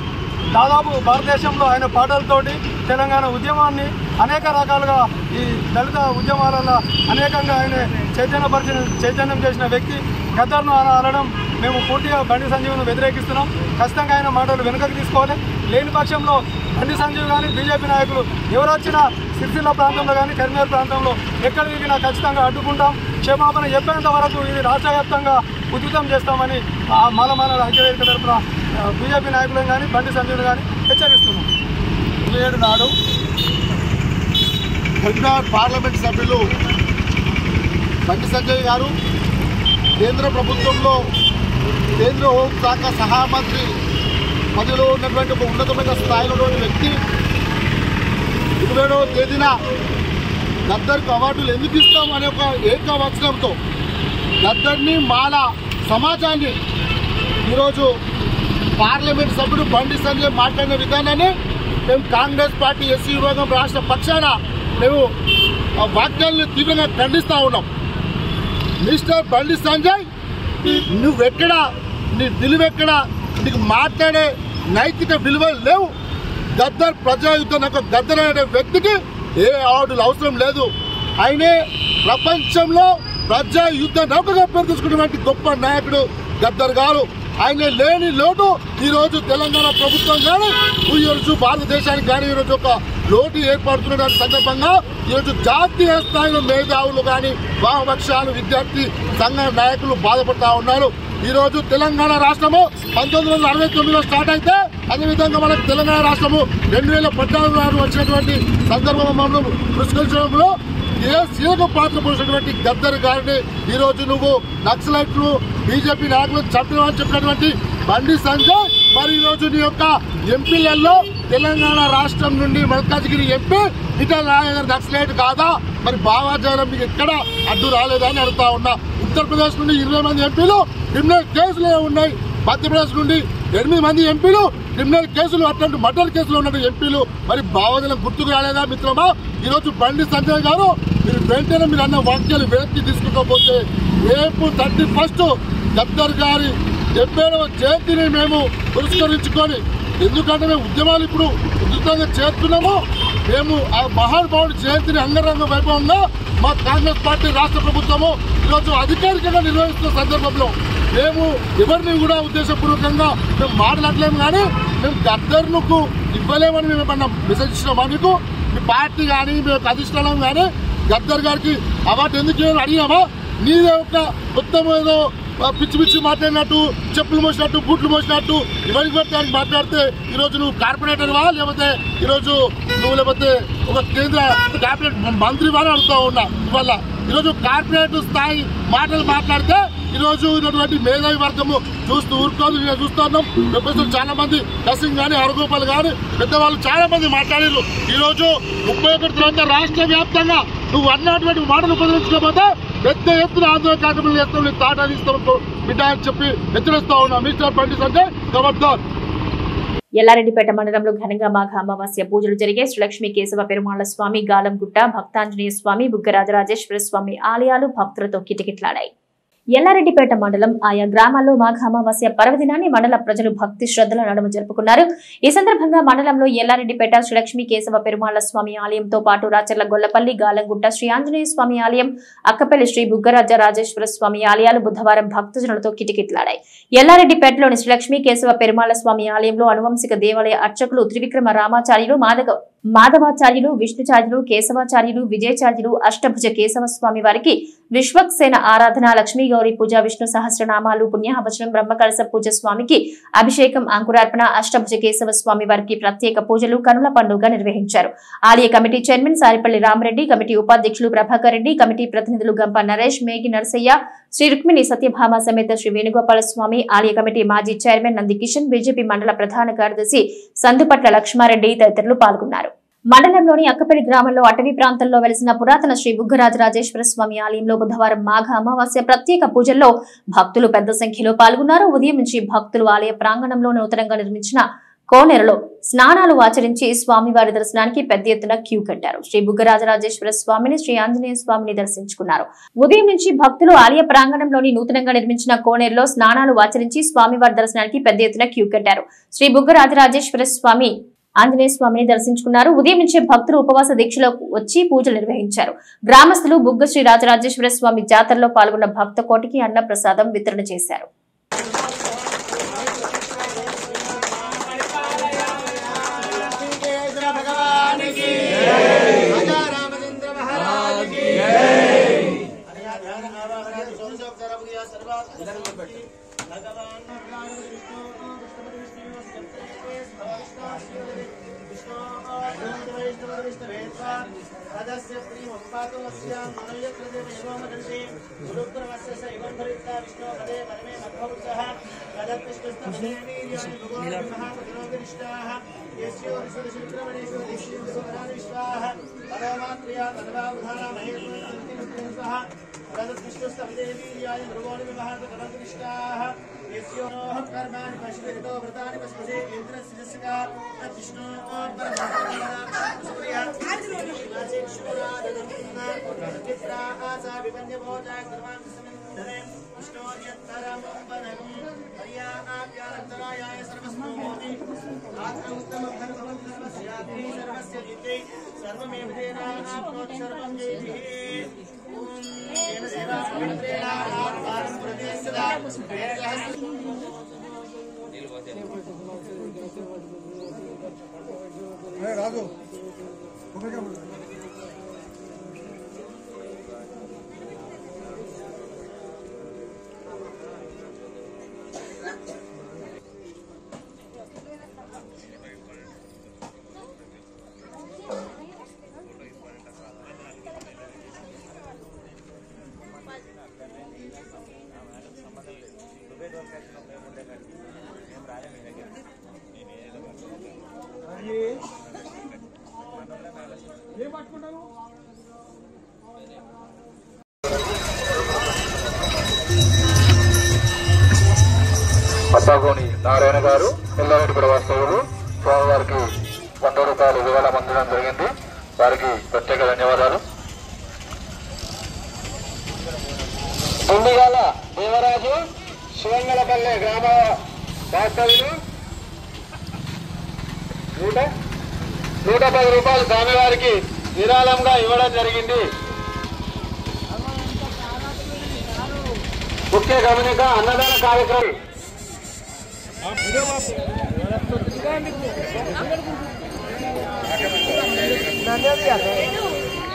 దాదాపు భారతదేశంలో ఆయన పాటలతోటి తెలంగాణ ఉద్యమాన్ని అనేక రకాలుగా ఈ దళిత ఉద్యమాలలో అనేకంగా ఆయన చైతన్యం చేసిన వ్యక్తి. గద్దర్ను అనడం మేము పూర్తిగా బండి సంజయ్ను వ్యతిరేకిస్తున్నాం. ఖచ్చితంగా ఆయన మాటలు వెనుకకు తీసుకోవాలి. లేని పక్షంలో బండి సంజయ్ కానీ బీజేపీ నాయకులు ఎవరు వచ్చినా సిరిసిల్ల ప్రాంతంలో కానీ కరీంనగర్ ప్రాంతంలో ఎక్కడ తిరిగినా ఖచ్చితంగా అడ్డుకుంటాం. క్షమాపణ చెప్పేంత వరకు ఇది రాష్ట్ర వ్యాప్తంగా ఉధృతం చేస్తామని మాలమానాడు ఐక్యవేదిక తరఫున బీజేపీ నాయకులను కానీ బండి సంజయ్ను కానీ హెచ్చరిస్తున్నాం. 27 నాడు కరీంనగర్ పార్లమెంట్ సభ్యులు బండి సంజయ్ గారు కేంద్ర ప్రభుత్వంలో కేంద్ర హోంశాఖ సహాయ మంత్రి పదవిలో ఉన్నటువంటి ఒక ఉన్నతమైన స్థాయిలో ఉన్నటువంటి వ్యక్తి 27వ తేదీన గద్దర్కు అవార్డులు ఎందుకు ఇస్తాం అనే ఒక ఏకవచనంతో గద్దర్ని మాల సమాజాన్ని ఈరోజు పార్లమెంట్ సభ్యుడు బండి సంజయ్ మాట్లాడిన విధానాన్ని మేము కాంగ్రెస్ పార్టీ ఎస్సీ విభాగం రాష్ట్ర పక్షాన మేము వాక్యాలను తీవ్రంగా ఖండిస్తూ ఉన్నాం. మిస్టర్ బండి సంజయ్, నువ్వెక్కడా, నీ విలువెక్కడా, నీకు మాట్లాడే నైతిక విలువలు లేవు. గద్దర్ ప్రజాయుద్ధం గద్దర్ అనే వ్యక్తికి ఏ అవార్డులు అవసరం లేదు. ఆయనే ప్రపంచంలో ప్రజాయుద్ధ నౌకగా పేరు తీసుకున్నటువంటి గొప్ప నాయకుడు గద్దర్ గారు. ఆయన లేని లోటు ఈరోజు తెలంగాణ ప్రభుత్వం కానీ ఈరోజు భారతదేశానికి కానీ ఈరోజు ఒక లోటు ఏర్పడుతున్న సందర్భంగా ఈరోజు జాతీయ స్థాయిలో మేధావులు కానీ వామపక్షాలు విద్యార్థి సంఘ నాయకులు బాధపడతా ఉన్నారు. ఈరోజు తెలంగాణ రాష్ట్రము 1969లో స్టార్ట్ అయితే అదేవిధంగా మనకు తెలంగాణ రాష్ట్రము 2014 వచ్చినటువంటి సందర్భంలో మనం పురస్కరించడంలో కీలక పాత్ర పోసినటువంటి గద్దర్ గారిని ఈరోజు నువ్వు నక్సలైట్లు బీజేపీ నాయకులు చంపినవని చెప్పినటువంటి బండి సంజయ్ మరి ఈరోజు నీ యొక్క ఎంపీలలో తెలంగాణ రాష్ట్రం నుండి మల్కాజ్గిరి ఎంపీ ఈటెల రాజేందర్ నక్సలైట్ కాదా? మరి భావాజాలం మీకు ఎక్కడ అడ్డు రాలేదని అడుగుతా ఉన్నా. ఉత్తరప్రదేశ్ నుండి 20 మంది ఎంపీలు క్రిమినల్ కేసులే ఉన్నాయి. మధ్యప్రదేశ్ నుండి 8 మంది ఎంపీలు క్రిమినల్ కేసులు అట్లాంటి మర్డర్ కేసులు ఉన్న ఎంపీలు మరి భావజనం గుర్తుకు రాలేదా మిత్రమా? ఈరోజు బండి సంజయ్ గారు మీరు వెంటనే మీరు అన్న వాక్యాలు వెనక్కి తీసుకుపోతే రేపు 31 గద్దర్ గారి 70వ జయంతిని మేము పురస్కరించుకొని, ఎందుకంటే మేము ఉద్యమాలు ఇప్పుడు ఉధృతంగా చేస్తున్నాము. మేము ఆ మహానుభావుడి జయంతిని అంగరంగ వైభవంగా మా కాంగ్రెస్ పార్టీ రాష్ట్ర ప్రభుత్వము ఈరోజు అధికారికంగా నిర్వహిస్తున్న సందర్భంలో మేము ఎవరిని కూడా ఉద్దేశపూర్వకంగా మేము మాట్లాడలేము. కానీ మేము గద్దర్లకు ఇవ్వలేమని మేము ఏమన్నా మెసేజ్ ఇచ్చినామా? మీకు మీ పార్టీ కానీ మీ యొక్క అధిష్టానం కానీ గద్దర్ గారికి అవార్డు ఎందుకు అడిగినామా? నీదే ఒక మొత్తం ఏదో పిచ్చి పిచ్చి మాట్లాడినట్టు, చెప్పులు మోసినట్టు, బూట్లు మోసినట్టు ఇవన్నీ పెట్టడానికి మాట్లాడితే ఈరోజు నువ్వు కార్పొరేటర్వా లేకపోతే ఈరోజు నువ్వు లేకపోతే ఒక కేంద్ర క్యాబినెట్ మంత్రివా అని అడుగుతూ ఉన్నా. ఇవాళ ఈరోజు కార్పొరేట్ స్థాయి మాటలు మాట్లాడితే ఈరోజు ఉన్నటువంటి మేధావి వర్గము చూస్తూ ఊరుకోదు. నేను చూస్తూ ఉన్నాం. ప్రొఫెసర్ చాలా మంది నర్సింగ్ కానీ హరగోపాల్ కానీ పెద్దవాళ్ళు చాలా మంది మాట్లాడారు. ఈరోజు 31 తర్వాత రాష్ట్ర వ్యాప్తంగా నువ్వు అన్నటువంటి మాటలు ఉపయోగించకపోతే పెద్ద ఎత్తున ఆందోళన కార్యక్రమాలు చేస్తాం, నేను తాటా తీస్తాం బిడ్డ అని చెప్పి హెచ్చరిస్తా ఉన్నా. మిస్టర్ బండి సంజయ్ ఖబర్దార్. ఎల్లారెడ్డిపేట మండలంలో ఘనంగా మాఘ అమావాస్య పూజలు జరిగే శ్రీలక్ష్మీ కేశవ పెరుమాళ్ల స్వామి, గాలంగుట్ట, భక్తాంజనేయ స్వామి, బుగ్గరాజరాజేశ్వర స్వామి ఆలయాలు భక్తులతో కిటకిటలాడాయి. ఎల్లారెడ్డిపేట మండలం ఆయా గ్రామాల్లో మాఘ అమావాస్య పర్వదినాన్ని మండల ప్రజలు భక్తి శ్రద్ధల నడుమ జరుపుకున్నారు. ఈ సందర్భంగా మండలంలో ఎల్లారెడ్డిపేట శ్రీలక్ష్మీ కేశవ పెరుమాళ్ల స్వామి ఆలయంతో పాటు రాచర్ల గొల్లపల్లి, గాలంగుట్ట శ్రీ ఆంజనేయ స్వామి ఆలయం, అక్కపల్లి శ్రీ బుగ్గరాజ రాజేశ్వర స్వామి ఆలయాలు బుధవారం భక్తజనులతో కిటకిటలాడాయి. ఎల్లారెడ్డిపేటలోని శ్రీలక్ష్మీ కేశవ పెరుమాళ్ల స్వామి ఆలయంలో అనువంశిక దేవాలయ అర్చకులు త్రివిక్రమ రామాచార్యులు, మాధవాచార్యులు, విష్ణుచార్యులు, కేశవాచార్యులు, విజయచార్యులు, అష్టభుజ కేశవ స్వామి వారికి విశ్వక్సేన ఆరాధన, లక్ష్మీ గౌరీ పూజ, విష్ణు సహస్రనామాలు, పుణ్యాహవచనం, బ్రహ్మకలశ పూజ, స్వామికి అభిషేకం, అంకురార్పణ, అష్టభుజ కేశవ స్వామి వారికి ప్రత్యేక పూజలు, కనుల పండుగ నిర్వహించారు. ఆలయ committee chairman Saripalli Rama Reddy, committee ఉపాధ్యక్షులు ప్రభాకర్ రెడ్డి, కమిటీ ప్రతినిధులు గంప నరేష్, మేగి నరసయ్య, శ్రీ రుక్మిణి సత్యభామ సమేత శ్రీ వేణుగోపాల స్వామి, ఆలయ కమిటీ మాజీ చైర్మన్ నంది కిషన్, బీజేపీ మండల ప్రధాన కార్యదర్శి సందుపట్ల లక్ష్మారెడ్డి తదితరులు పాల్గొన్నారు. మండలంలోని అక్కపల్లి గ్రామంలో అటవీ ప్రాంతంలో వెలిసిన పురాతన శ్రీ బుగ్గరాజరాజేశ్వర స్వామి ఆలయంలో బుధవారం మాఘ అమావాస్య ప్రత్యేక పూజల్లో భక్తులు పెద్ద సంఖ్యలో పాల్గొన్నారు. ఉదయం నుంచి భక్తులు ఆలయ ప్రాంగణంలో నూతనంగా నిర్మించిన కోనేరులో స్నానాలు ఆచరించి స్వామివారి దర్శనానికి పెద్ద ఎత్తున క్యూ కట్టారు. శ్రీ బుగ్గరాజరాజేశ్వర స్వామిని, శ్రీ ఆంజనేయ స్వామిని దర్శించుకున్నారు. ఉదయం నుంచి భక్తులు ఆలయ ప్రాంగణంలోని నూతనంగా నిర్మించిన కోనేరులో స్నానాలు ఆచరించి స్వామివారి దర్శనానికి పెద్ద ఎత్తున క్యూ కట్టారు. శ్రీ బుగ్గరాజరాజేశ్వర స్వామి, ఆంజనేయ స్వామిని దర్శించుకున్నారు. ఉదయం నుంచే భక్తులు ఉపవాస దీక్షలో వచ్చి పూజలు నిర్వహించారు. గ్రామస్తులు బుగ్గ శ్రీ రాజరాజేశ్వర స్వామి జాతరలో పాల్గొన్న భక్త కోటికి అన్న ప్రసాదం వితరణ చేశారు. రాజు అబ్బాగోని నారాయణ గారు ఎల్లారెడ్డిపేట వాస్తవులు స్వామివారికి 100 రూపాయలు విరాళం అందడం జరిగింది. వారికి ప్రత్యేక ధన్యవాదాలు. దుండిగాల దేవరాజు శివంగలపల్లె గ్రామ వాస్తవులు 110 రూపాయలు స్వామివారికి విరాళంగా ఇవ్వడం జరిగింది. ముఖ్య గమనిక అన్నదాన కార్యక్రమం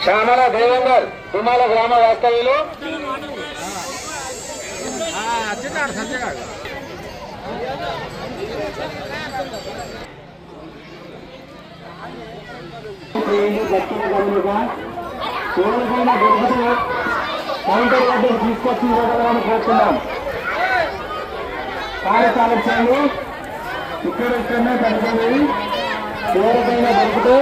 శ్యామల దేవేందర్ తుమాల గ్రామ వాస్తవ్యులు కౌంటర్ వద్ద తీసుకొచ్చి ఇవ్వగలని కోరుతున్నాం. కార్యక్రమాలు ఇక్కడెక్కడనే కనుగొని ఎవరికైనా దొరికితే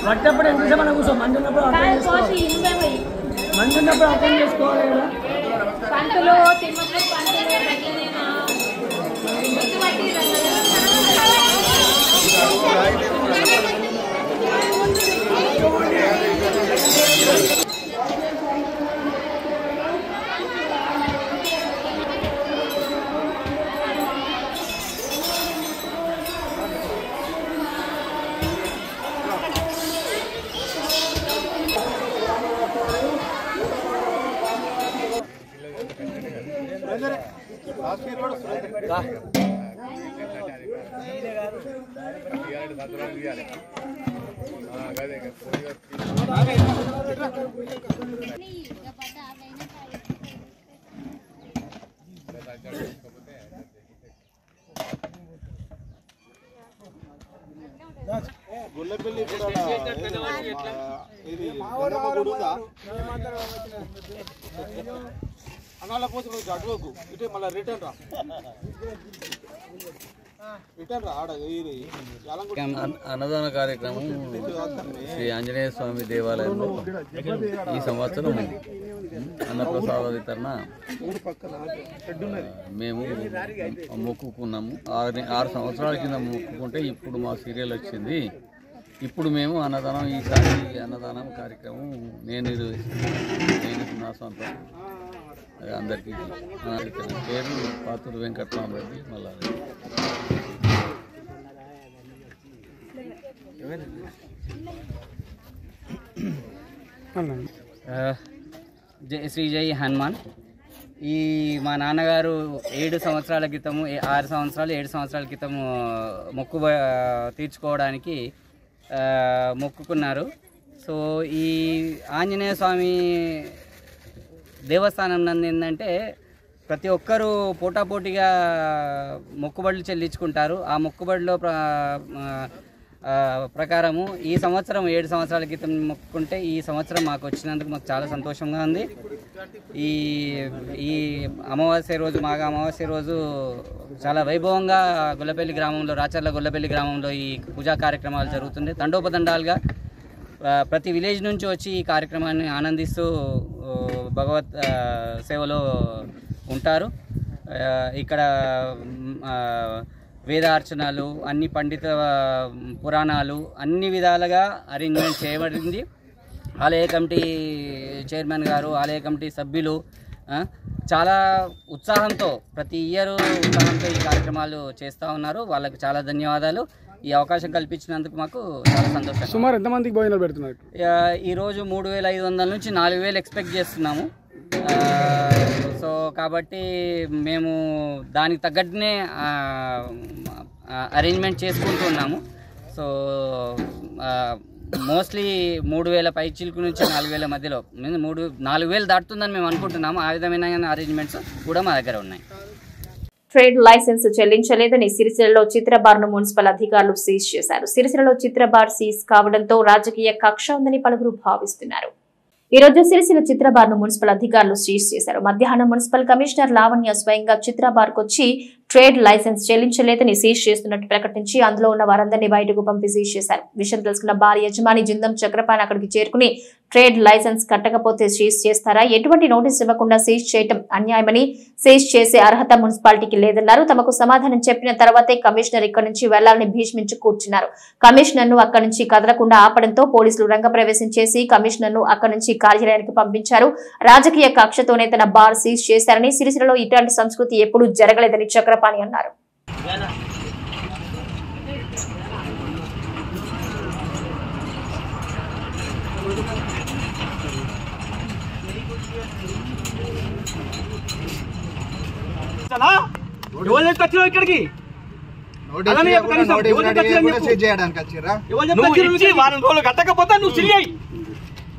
వడ్డప్పుడు ఎంత మనం కూర్చో మంది ఉన్నప్పుడు అర్థం చేసుకోవాలి కదా. పంటలు తిమ్మప్పుడు పంటలు గుల్లపల్లి ఇది అనాల కోసం అటువకు ఇటే మళ్ళీ రిటర్న్ రా ఆడ ఇది అన్నదాన కార్యక్రమం శ్రీ ఆంజనేయ స్వామి దేవాలయంలో ఈ సంవత్సరం అన్నప్రసాద వితరణ మేము మొక్కుకున్నాము. 6 సంవత్సరాల కింద మొక్కుకుంటే ఇప్పుడు మా సీరియల్ వచ్చింది. ఇప్పుడు మేము అన్నదానం ఈసారి అన్నదానం కార్యక్రమం నేను నా సొంతం అందరికీ పేరు పాతూరు వెంకటరామరెడ్డి మళ్ళా శ్రీ జై హనుమాన్. ఈ మా నాన్నగారు 7 సంవత్సరాల క్రితము 6 సంవత్సరాలు 7 సంవత్సరాల క్రితము మొక్కు తీర్చుకోవడానికి మొక్కుకున్నారు. సో ఈ ఆంజనేయ స్వామి దేవస్థానం నందు ఏంటంటే ప్రతి ఒక్కరూ పోటాపోటీగా మొక్కుబడులు చెల్లించుకుంటారు. ఆ మొక్కుబడిలో ప్రకారము ఈ సంవత్సరం 7 సంవత్సరాల క్రితం మొక్కుకుంటే ఈ సంవత్సరం మాకు వచ్చినందుకు మాకు చాలా సంతోషంగా ఉంది. ఈ అమావాస్య రోజు మాఘ అమావాస్య రోజు చాలా వైభవంగా గొల్లపల్లి గ్రామంలో రాచర్ల గొల్లపల్లి గ్రామంలో ఈ పూజా కార్యక్రమాలు జరుగుతుంది. తండోపతండాలుగా ప్రతి విలేజ్ నుంచి వచ్చి ఈ కార్యక్రమాన్ని ఆనందిస్తూ భగవత్ సేవలో ఉంటారు. ఇక్కడ వేదార్చనలు, అన్ని పండిత పురాణాలు అన్ని విధాలుగా అరేంజ్మెంట్ చేయబడింది. ఆలయ కమిటీ చైర్మన్ గారు, ఆలయ కమిటీ సభ్యులు చాలా ఉత్సాహంతో ప్రతి ఇయర్ ఉత్సాహంతో ఈ కార్యక్రమాలు చేస్తూ ఉన్నారు. వాళ్ళకు చాలా ధన్యవాదాలు. ఈ అవకాశం కల్పించినందుకు మాకు చాలా సంతోషం. సుమారు ఎంతమందికి భోజనాలు పెడుతున్నారు? ఈరోజు 3500 నుంచి 4000 ఎక్స్పెక్ట్ చేస్తున్నాము. సో కాబట్టి మేము దానికి తగ్గట్టునే అరేంజ్మెంట్ చేసుకుంటూ ఉన్నాము. సో మోస్ట్లీ 3000 పైచిలకు నుంచి 4000 మధ్యలో 4000 దాటుతుందని మేము అనుకుంటున్నాము. ఆ విధమైన అరేంజ్మెంట్స్ కూడా మా దగ్గర ఉన్నాయి. ట్రేడ్ లైసెన్స్ చెల్లించలేదని సిరిసిల్లలో చిత్రబార్ను మున్సిపల్ అధికారులు సీజ్ చేశారు. సిరిసిల్లలో చిత్రబార్ సీజ్ కావడంతో రాజకీయ కక్ష ఉందని పలువురు భావిస్తున్నారు. ఈ రోజు సిరిసిల్ల చిత్రబార్ను మున్సిపల్ అధికారులు సీజ్ చేశారు. మధ్యాహ్నం మున్సిపల్ కమిషనర్ లావణ్య స్వయంగా చిత్రబార్కు వచ్చి ట్రేడ్ లైసెన్స్ చెల్లించలేదని సీజ్ చేస్తున్నట్టు ప్రకటించి అందులో ఉన్న వారందరినీ బయటకు పంపి సీజ్ చేశారు. విషయం తెలుసుకున్న బార్ యజమాని జిందం చక్రపాణి అక్కడికి చేరుకుని ట్రేడ్ లైసెన్స్ కట్టకపోతే సీజ్ చేస్తారా, ఎటువంటి నోటీస్ ఇవ్వకుండా సీజ్ చేయడం అన్యాయమని, సీజ్ చేసే అర్హత మున్సిపాలిటీకి లేదన్నారు. తమకు సమాధానం చెప్పిన తర్వాతే కమిషనర్ ఇక్కడి నుంచి వెళ్లాలని భీష్మించి కూర్చున్నారు. కమిషనర్ ను అక్కడి నుంచి కదలకుండా ఆపడంతో పోలీసులు రంగప్రవేశం చేసి కమిషనర్ ను అక్కడి నుంచి కార్యాలయానికి పంపించారు. రాజకీయ కక్షతోనే తన బార్ సీజ్ చేశారని, సిరిసిల్లలో ఇట్లాంటి సంస్కృతి ఎప్పుడూ జరగలేదని చక్రపాణి అన్నారు. ఇక్కడికి కట్టకపోతే నువ్వు సిరియాయి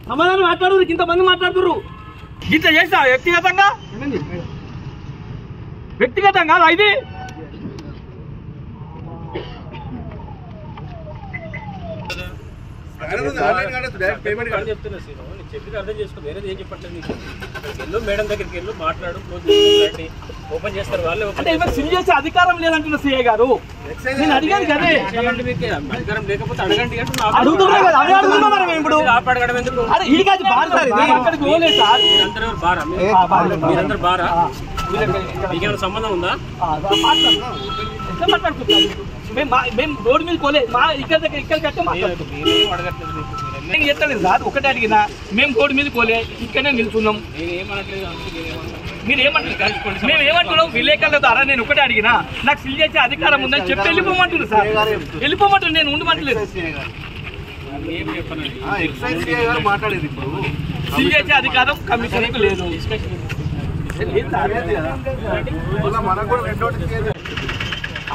సమాధానం మాట్లాడు. ఇంతమంది మాట్లాడుతున్నారు. ఇంత చేస్తా వ్యక్తిగతంగా ఇది చెప్పి అర్థం చేసుకో. వేరేది ఏం చెప్పట్లేదు. నీకు మేడం దగ్గరికి వెళ్ళు, మాట్లాడు, ఓపెన్ చేస్తారు వాళ్ళే. అంటే సీల్ చేసే అధికారం లేదంటున్న సిఐ గారు. నేను అడిగాను కదా, అధికారం లేకపోతే అడగండి. అడగడం ఎందుకు? మీరందరూ బారా? మీకేమైనా సంబంధం ఉందా? ఎట్లా మాట్లాడుకుంటారు? మేము రోడ్డు మీద పోలే, మా ఇక్కడ కట్టే అడగట్లేదు. నేను చెప్తాను సార్, ఒకటే అడిగినా మేము రోడ్డు మీద పోలే, ఇక్కడనే నిల్చున్నాం. మీరు ఏమంటారు? మేము ఏమంటున్నాం? విలేకరుల ద్వారా నేను ఒకటే అడిగినా నాకు సీల్ చేసే అధికారం ఉందని చెప్పి వెళ్ళిపోమంటున్నారు సార్. వెళ్ళిపోమంటున్నారు, నేను ఉండమంటలేదు. సీల్ చేసే అధికారం కమిషనర్కు లేదు.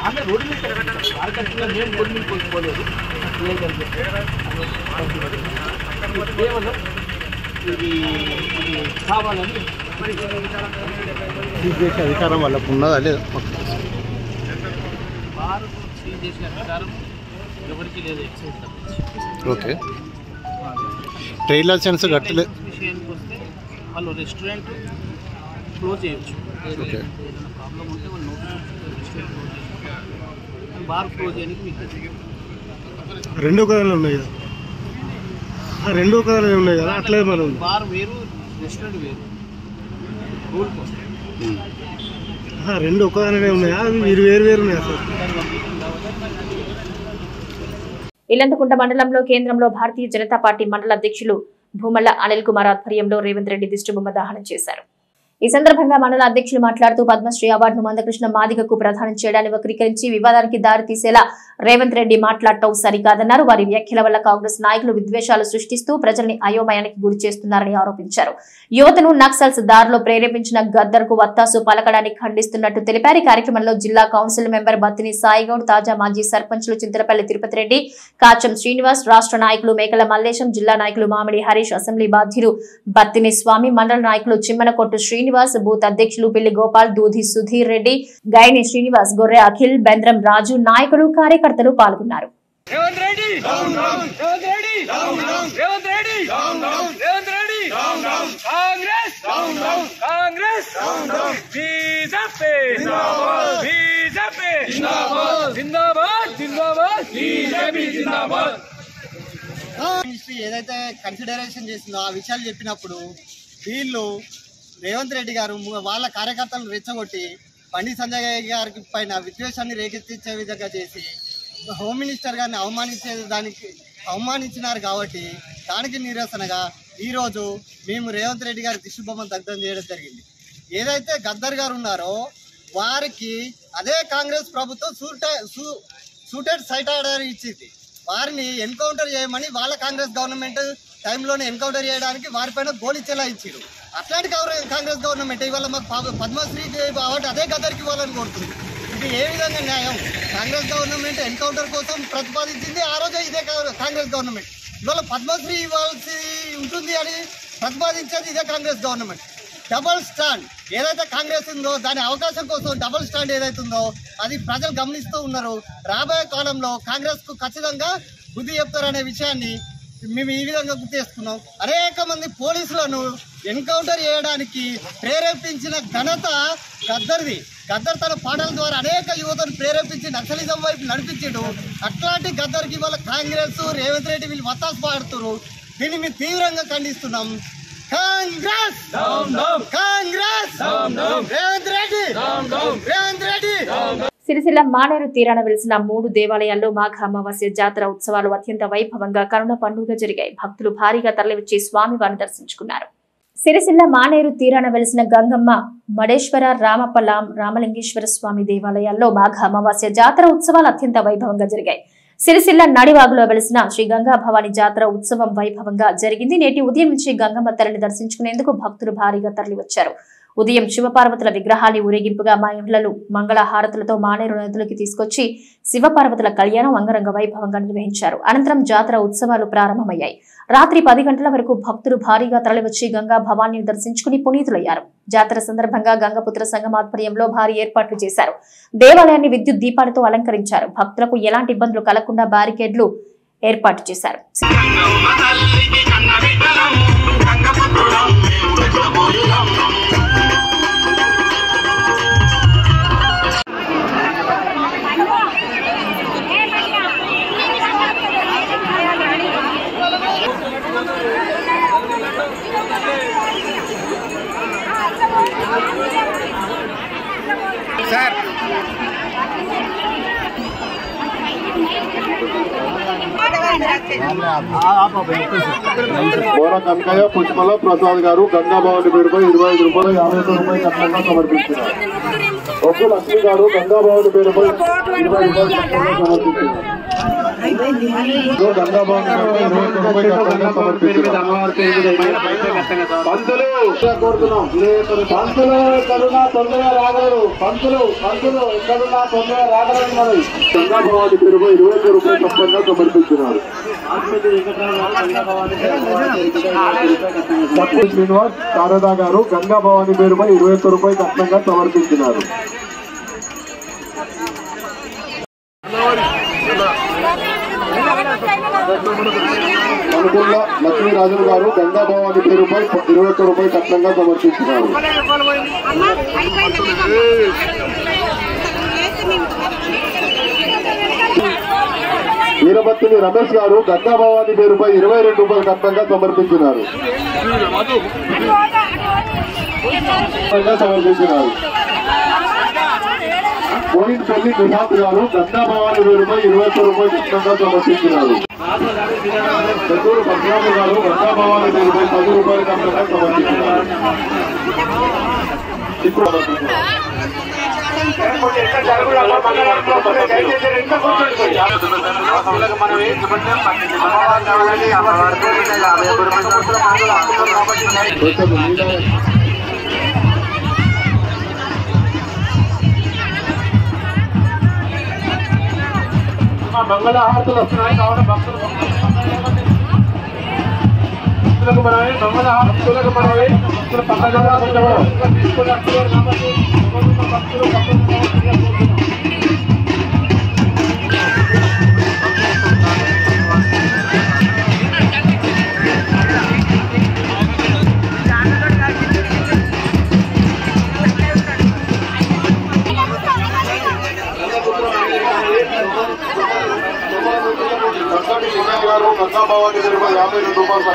ఆమె రోడ్డు మీద మేము రోడ్డు మీద పోలేదు. కేవలం ఇది కావాలని సీజ్ చేసే అధికారం వాళ్ళకు ఉన్నదా లేదు? బార్కు సీజ్ చేసే అధికారం ఎవరికి లేదు. ఓకే. ట్రేడ్ లైసెన్స్ కట్టలేదు విషయానికి వస్తే వాళ్ళు రెస్టారెంట్ క్లోజ్ చేయొచ్చు. ఓకే. ప్రాబ్లం ఉంటే వాళ్ళు రెస్టారెంట్ క్లోజ్ చేయొచ్చు. బార్ క్లోజ్ చేయడానికి మీకు రెండో కథలు ఉన్నాయి కదా, రెండో కథలు ఉన్నాయి కదా, అట్లే మనం బార్ వేరు, రెస్టారెంట్ వేరు. రూల్ కోసం రెండు ఒకదానే ఉన్నాయా? మీరు వేరు వేరు ఉన్నాయా సార్? ఇల్లంతకుంట మండలంలో కేంద్రంలో భారతీయ జనతా పార్టీ మండల అధ్యక్షులు భూమల్ల అనిల్ కుమార్ ఆధ్వర్యంలో రేవంత్ రెడ్డి దిష్టిబొమ్మ దహనం చేశారు. ఈ సందర్భంగా మండల అధ్యక్షులు మాట్లాడుతూ పద్మశ్రీ అవార్డును మందకృష్ణ మాదిగకు ప్రదానం చేయడాన్ని వక్రీకరించి వివాదానికి దారి తీసేలా రేవంత్ రెడ్డి మాట్లాడటం సరికాదన్నారు. వారి వ్యాఖ్యల వల్ల కాంగ్రెస్ నాయకులు విద్వేషాలు సృష్టిస్తూ ప్రజల్ని అయోమయానికి గురి చేస్తున్నారని ఆరోపించారు. యువతను నక్సల్స్ దారిలో ప్రేరేపించిన గద్దర్కు వత్తాసు పలకడానికి ఖండిస్తున్నట్టు తెలిపారు. ఈ కార్యక్రమంలో జిల్లా కౌన్సిల్ మెంబర్ బత్తిని సాయిగౌడ్, తాజా మాజీ సర్పంచ్లు చింతలపల్లి తిరుపతి రెడ్డి, కాచం శ్రీనివాస్, రాష్ట్ర నాయకులు మేకల మల్లేశం, జిల్లా నాయకులు మామిడి హరీష్, అసెంబ్లీ బాధ్యులు బత్తిని స్వామి, మండల నాయకులు చిమ్మనకొట్టు శ్రీనివాస్, బూత్ అధ్యక్షులు పిల్లి గోపాల్, దూధి సుధీర్ రెడ్డి, గైని శ్రీనివాస్, గొర్రె అఖిల్, బెంద్రం రాజు, నాయకులు కార్యకర్తలు పాల్గొన్నారు. రేవంత్ రెడ్డి రేవంత్ రెడ్డి రేవంత్ రెడ్డి రేవంత్ రెడ్డి కాంగ్రెస్ కాంగ్రెస్ బీజేపీ బీజేపీ జిందాబాద్ జిందాబాద్ బీజేపీ జిందాబాద్. ఏదైతే కన్సిడరేషన్ చేసిందో ఆ విషయాలు చెప్పినప్పుడు వీళ్ళు రేవంత్ రెడ్డి గారు వాళ్ళ కార్యకర్తలను రెచ్చగొట్టి బండి సంజయ్ గారికి పైన విద్వేషాన్ని రేకెత్తించే విధంగా చేసి హోమ్ మినిస్టర్ గారిని అవమానించినారు కాబట్టి దానికి నిరసనగా ఈరోజు మేము రేవంత్ రెడ్డి గారి దిష్టిబొమ్మను దగ్ధం చేయడం జరిగింది. ఏదైతే గద్దర్ గారు ఉన్నారో వారికి అదే కాంగ్రెస్ ప్రభుత్వం సూటెడ్ సైట్ ఆర్డర్ ఇచ్చింది. వారిని ఎన్కౌంటర్ చేయమని వాళ్ళ కాంగ్రెస్ గవర్నమెంట్ టైంలోనే ఎన్కౌంటర్ చేయడానికి వారిపైన గోళీ చెలాయించారు. అట్లాంటి కాంగ్రెస్ గవర్నమెంట్ ఇవాళ మాకు పద్మశ్రీ అవార్డు అదే గద్దర్కి ఇవ్వాలని కోరుతుంది. ఇది ఏ విధంగా న్యాయం? కాంగ్రెస్ గవర్నమెంట్ ఎన్కౌంటర్ కోసం ప్రతిపాదించింది ఆ రోజే ఇదే కాంగ్రెస్ గవర్నమెంట్. ఇవాళ పద్మశ్రీ ఇవ్వాల్సి ఉంటుంది అని ప్రతిపాదించేది ఇదే కాంగ్రెస్ గవర్నమెంట్. డబుల్ స్టాండ్ ఏదైతే కాంగ్రెస్ ఉందో దాని అవకాశం కోసం డబుల్ స్టాండ్ ఏదైతే ఉందో అది ప్రజలు గమనిస్తూ ఉన్నారు. రాబోయే కాలంలో కాంగ్రెస్ కు ఖచ్చితంగా బుద్ధి చెప్తారనే విషయాన్ని మేము ఈ విధంగా గుర్తు చేసుకున్నాం. అనేక మంది పోలీసులను ఎన్కౌంటర్ చేయడానికి ప్రేరేపించిన ఘనత గద్దర్ది. గద్దర్ తన పాటల ద్వారా అనేక యువతను ప్రేరేపించి నక్సలిజం వైపు నడిపించాడు. అట్లాంటి గద్దర్కి ఇవాళ కాంగ్రెస్ రేవంత్ రెడ్డి వీళ్ళు వత్తాసు పాడుతున్నారు. దీన్ని మేము తీవ్రంగా ఖండిస్తున్నాం. కాంగ్రెస్ కాంగ్రెస్ రేవంత్ రెడ్డి రేవంత్ రెడ్డి. సిరిసిల్ల మానేరు తీరాన వెలిసిన 3 దేవాలయాల్లో మాఘ అమావాస్య జాతర ఉత్సవాలు అత్యంత వైభవంగా కరుణ పండుగ జరిగాయి. భక్తులు భారీగా తరలివచ్చి స్వామివారిని దర్శించుకున్నారు. సిరిసిల్ల మానేరు తీరాన వెలిసిన గంగమ్మ, మడేశ్వర, రామపలాం, రామలింగేశ్వర స్వామి దేవాలయాల్లో మాఘ అమావాస్య జాతర ఉత్సవాలు అత్యంత వైభవంగా జరిగాయి. సిరిసిల్ల నడివాగులో వెలిసిన శ్రీ గంగా భవాని జాతర ఉత్సవం వైభవంగా జరిగింది. నేటి ఉదయం నుంచి గంగమ్మ తల్లిని దర్శించుకునేందుకు భక్తులు భారీగా తరలివచ్చారు. ఉదయం శివపార్వతుల విగ్రహాన్ని ఊరేగింపుగా మహిళలు మంగళహారతులతో మానేరు నదులకి తీసుకొచ్చి శివపార్వతుల కళ్యాణం అంగరంగ వైభవంగా నిర్వహించారు. అనంతరం జాతర ఉత్సవాలు ప్రారంభమయ్యాయి. రాత్రి 10 గంటల వరకు భక్తులు భారీగా తరలివచ్చి గంగా భవాన్ని దర్శించుకుని పునీతులయ్యారు. జాతర సందర్భంగా గంగపుత్ర సంఘం ఆధ్వర్యంలో భారీ ఏర్పాట్లు చేశారు. దేవాలయాన్ని విద్యుత్ దీపాలతో అలంకరించారు. భక్తులకు ఎలాంటి ఇబ్బందులు కలగకుండా బ్యారికేడ్లు ఏర్పాటు చేశారు. బోర కనకయ్య పుష్పల ప్రసాద్ గారు గంగాభవాని పేరుపై 25 రూపాయలు 51 రూపాయలు కట్నంగా సమర్పించారు. ఒక్క లక్ష్మి గారు గంగాభవాని పేరుపై 20 రూపాయలు కట్నంగా సమర్పించారు. గంగాభవాని పేరుపై 21 రూపాయలు కట్నంగా సమర్పించారు. పంతులు కోరుతున్నాం, పంతులు ఎక్కడున్నా తొందరగా రాగలరు. పంతులు ఎక్కడున్నా తొందరగా రాగలరు. మరి గంగాభవాని పేరుపై 21 రూపాయలు కట్నంగా సమర్పించినారు. శ్రీనివాస్ శారదా గారు గంగాభవాని పేరుపై 21 రూపాయలు కట్నంగా సమర్పించినారు. అనుకున్న లక్ష్మీరాజులు గారు గంగాభవాని పేరుపై 21 రూపాయలు కట్నంగా సమర్పించినారు. వీరభత్తుని రమేష్ గారు గంగాభవాని పేరుపై 22 రూపాయలు కట్నంగా సమర్పించినారు. కోయిన్పల్లి నిహాద్ గారు గంగాభవాని పేరుపై 21 రూపాయలు కట్నంగా సమర్పించినారు. చెత్తూరు పద్మనాభ గారు గంగాభవాని పేరుపై 10 రూపాయలు కట్నంగా సమర్పించినారు. మంగళహారతులు వస్తున్నాయి కావున భక్తులకు మనమే మంగళహారతులకు మనమే పండుగ తీసుకుని కాబట్టి భక్తులు భవాని పేరుపై 52 రూపాయలు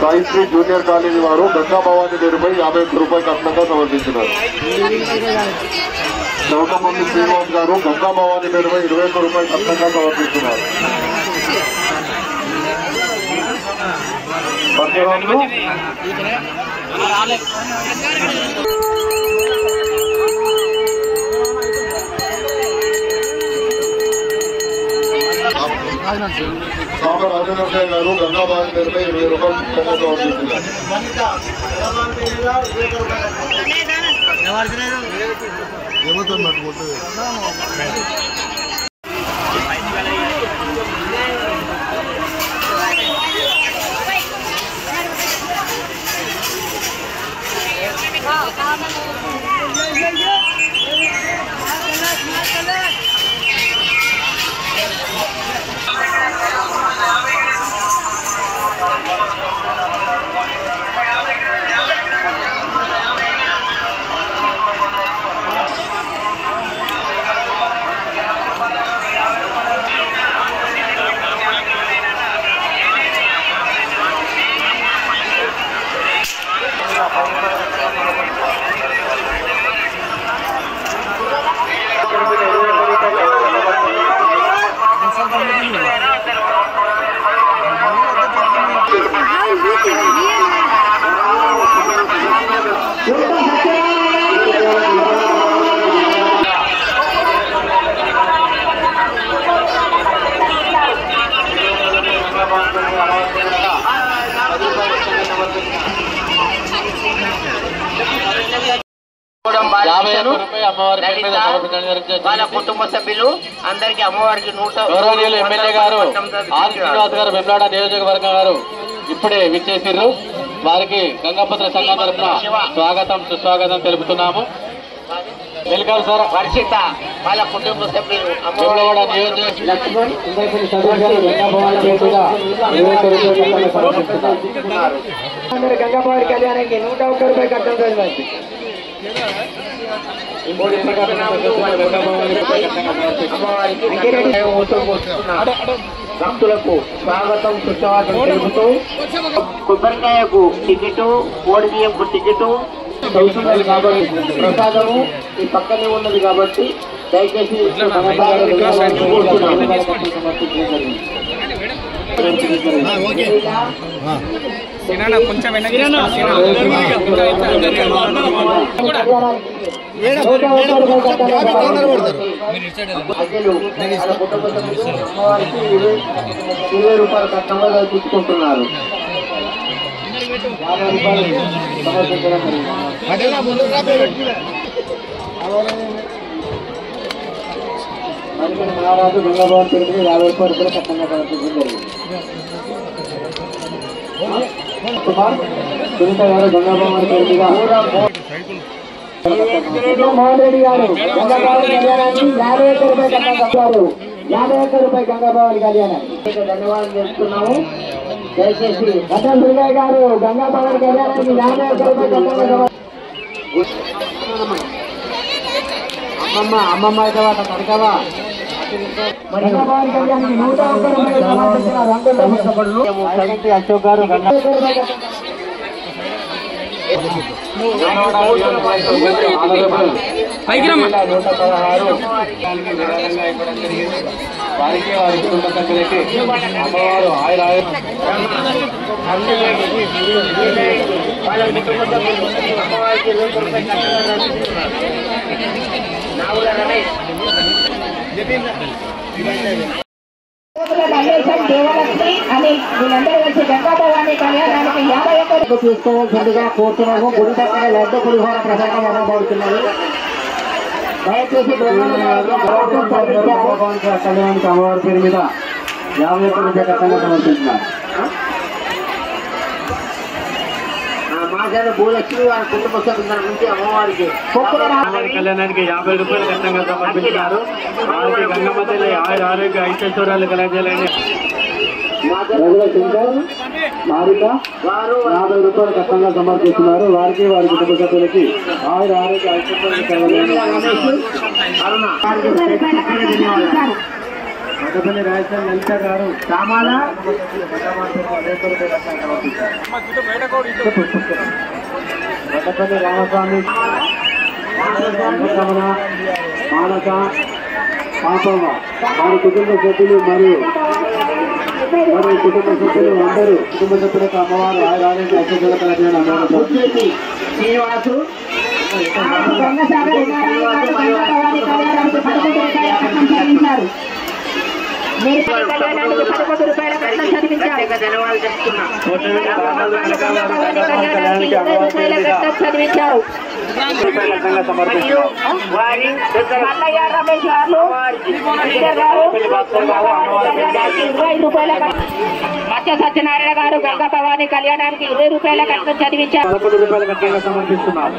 సాయిశ్రీ జూనియర్ కాలేజీ వారు గంగా భవాని పేరుపై 51 రూపాయలు కట్నంగా సమర్పించినారు. చౌకమంది శ్రీనివాస్ గారు గంగా భవాని పేరుపై 21 రూపాయలు కట్నంగా సమర్పించినారు. బాబా రాజనరసయ్య గారు గంగా భవాని పేరుపై 20 రూపాయలు కట్నంగా సమర్పించినారు. వాళ్ళ కుటుంబ సభ్యులు అందరికీ అమ్మవారికి గౌరవనీయులు ఎమ్మెల్యే గారు ఆర్ శ్రీనివాస్ గారు వెమ్లాడ నియోజకవర్గం గారు ఇప్పుడే విచ్చేసిర్రు. వారికి గంగాపుత్ర సంఘం తరఫున స్వాగతం సుస్వాగతం తెలుపుతున్నాము. Welcome sir. వర్షిత వాళ్ళ కుటుంబ సభ్యులు వెమ్లవాడ నియోజకవర్గం గంగాబారి కళ్యాణానికి 101 రూపాయలు కట్టడం భక్తులకు స్వాగతం సుస్వాగతం తెలుపుతూ కొబ్బరికాయకు టికెట్, కోడి బియ్యంకు టికెట్ చదువుతున్నది కాబట్టి ప్రసాదము ఈ పక్కనే ఉన్నది కాబట్టి దయచేసి కొంచెం రూపాయల కట్టంగా తీసుకుంటున్నారు. 50 రూపాయలు సమర్పించడం మహారాజు గంగాభవన్ తిరిగి 50 రూపాయలు కట్టంగా సమర్పించడం జరిగింది. సునీత గారు గంగాభవన్ తిరిగిగా మోహన్ రెడ్డి గారు గంగాభవన్ కళ్యాణానికి 51 రూపాయలు కట్టంగా 51 రూపాయలు గంగాభవన్ కళ్యాణానికి ధన్యవాదాలు చేస్తున్నాము. దయచేసి రతన్ దుర్గయ్య గారు గంగాభవన్ కళ్యాణానికి 51 రూపాయలు కట్టంగా అమ్మమ్మ అయితే వాట కడకవా గంగాభవన్ కళ్యాణానికి 101 రూపాయలు సమర్పించిన రంగుల అశోక్ గారు వారికి వారి కుటుంబ సభ్యులకి అమ్మవారు దేవలక్ష్మి అని వీళ్ళందరూ కలిసి గంగాభవాని కళ్యాణానికి 51 తీసుకోవాల్సిందిగా కోరుతున్నాము. గుడి పక్కన లడ్డు పులిహోర ప్రసాదం అమ్మబడుతున్నది. దయచేసి కళ్యాణానికి అమ్మవారి పేరు మీద 51 రూపాయలు కట్టంగా సమర్పించినారు. మాజాల భూలక్ష్మి వారి కుటుంబ సభ్యుల నుంచి అమ్మవారికి కళ్యాణానికి 50 రూపాయలు కట్టంగా సమర్పించారు. గంగమ్మ తల్లి ఆరోగ్య ఐశ్వర్యాలు కలగాలని మారిక 50 రూపాయలు కట్టంగా సమర్పిస్తున్నారు. వారికి వారి కుటుంబ సభ్యులకి ఆరోగ్య ఐశ్వర్యాలు కలగాలని మదపల్లి రాజస్థాన్ లలిత గారు సామాల మదపల్లి రామస్వామి మానస పాపమ్మ వారి కుటుంబ సభ్యులు మరియు కుటుంబ సభ్యులు అందరూ కుటుంబ సభ్యులకు అమ్మవారు ఆరోగ్య ఐశ్వర్యాలు కలగాలని శ్రీనివాసు చదివించారు. మత్స్య సత్యనారాయణ గారు గంగా భవాని కళ్యాణానికి 20 రూపాయల కట్నం చదివించారు. 11 రూపాయల కట్టంగా సమర్పిస్తున్నారు.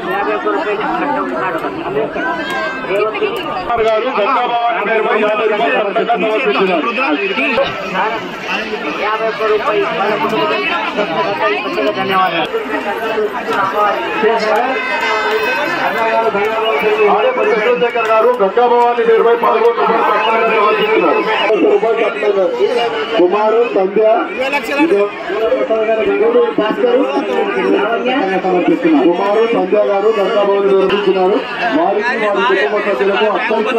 చంద్రశేఖర్ గారు గంగాభవాని 11 కుమారు సంధ్య కుమారు సంధ్య గారు గంగాభవాని నిర్వహించినారు. వారికి వారి కుటుంబ సభ్యులకు అత్యంత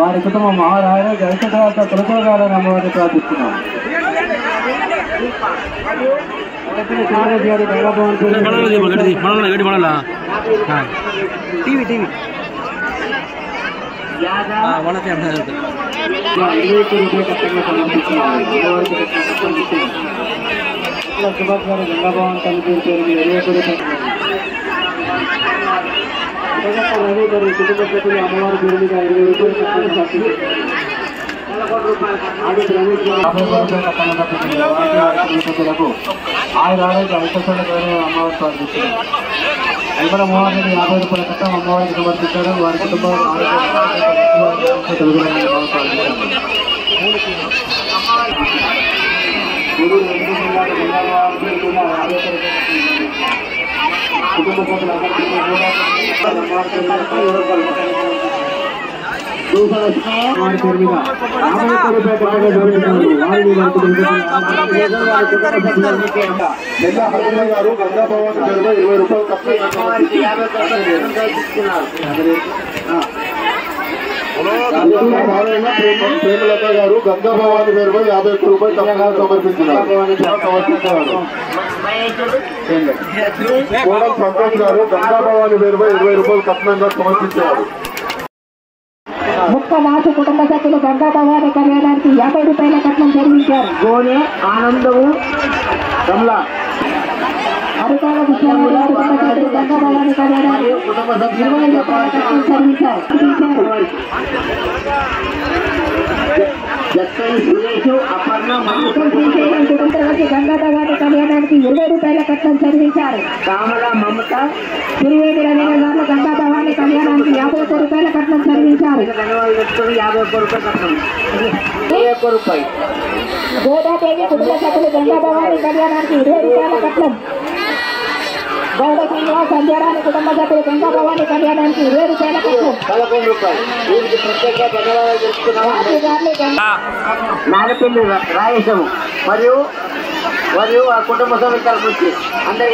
వారి కుటుంబం ఆరోగ్య ఐశ్వర్యాలతో తొలగాలని అమ్మవారిని ప్రార్థిస్తున్నాం. సుభాష్ గారు గంగాభవన్ కమిటీ రవి గారి కుటుంబ సభ్యులు అమ్మవారి పేరు మీద 20 రూపాయలు ఆరోగ్య ఐశ్వర్యాలు అమ్మవారు ప్రార్థిస్తున్నారు. ఇవ్వడ మోహన్ 50 రూపాయల కట్టం అమ్మవారికి సమర్పించారు. వారి కుటుంబం కుటుంబ గారు గంగాభవాని 20 ప్రేమలత గారు గంగాభవాని 51 రూపాయలు తప్పగా సమర్పించినారు. కోడల సంతోష్ గారు గంగాభవాని 20 రూపాయలు కట్నంగా సమర్పించారు. ముక్క మాసు కుటుంబ సభ్యులు గంగా భవాని కళ్యాణానికి 50 రూపాయల కట్నం చెల్లించారు. గోనె ఆనందము కమలా అధికార విషయంలో కుటుంబ సభ్యులు గంగా భవాని కళ్యాణానికి 20 రూపాయల కట్నం చెల్లించారు. గంగా భవాని కళ్యాణానికి 20 రూపాయల కట్నం చెల్లించారు. కామల మమత తిరువేది రవీంద్ర గారు గంగా భవాని కళ్యాణానికి 51 రూపాయల కట్నం చెల్లించారు. 51 రూపాయలు కట్నం 21 రూపాయలు. గోదాదేవి కుటుంబ సభ్యులు గంగా భవాని కళ్యాణానికి 20 రూపాయల కట్నం. గౌడ శ్రీనివాస్ సంధ్యారాణి కుటుంబ సభ్యులు గంగా భవాని కళ్యాణానికి 20 రూపాయల కట్నం. 11 రూపాయలు. వీరికి ప్రత్యేక ధన్యవాదాలు తెలుపుతున్నాము. నాగపల్లి రాయేశము మరియు ఆ కుటుంబ సభ్యుల తరఫు నుంచి అందరి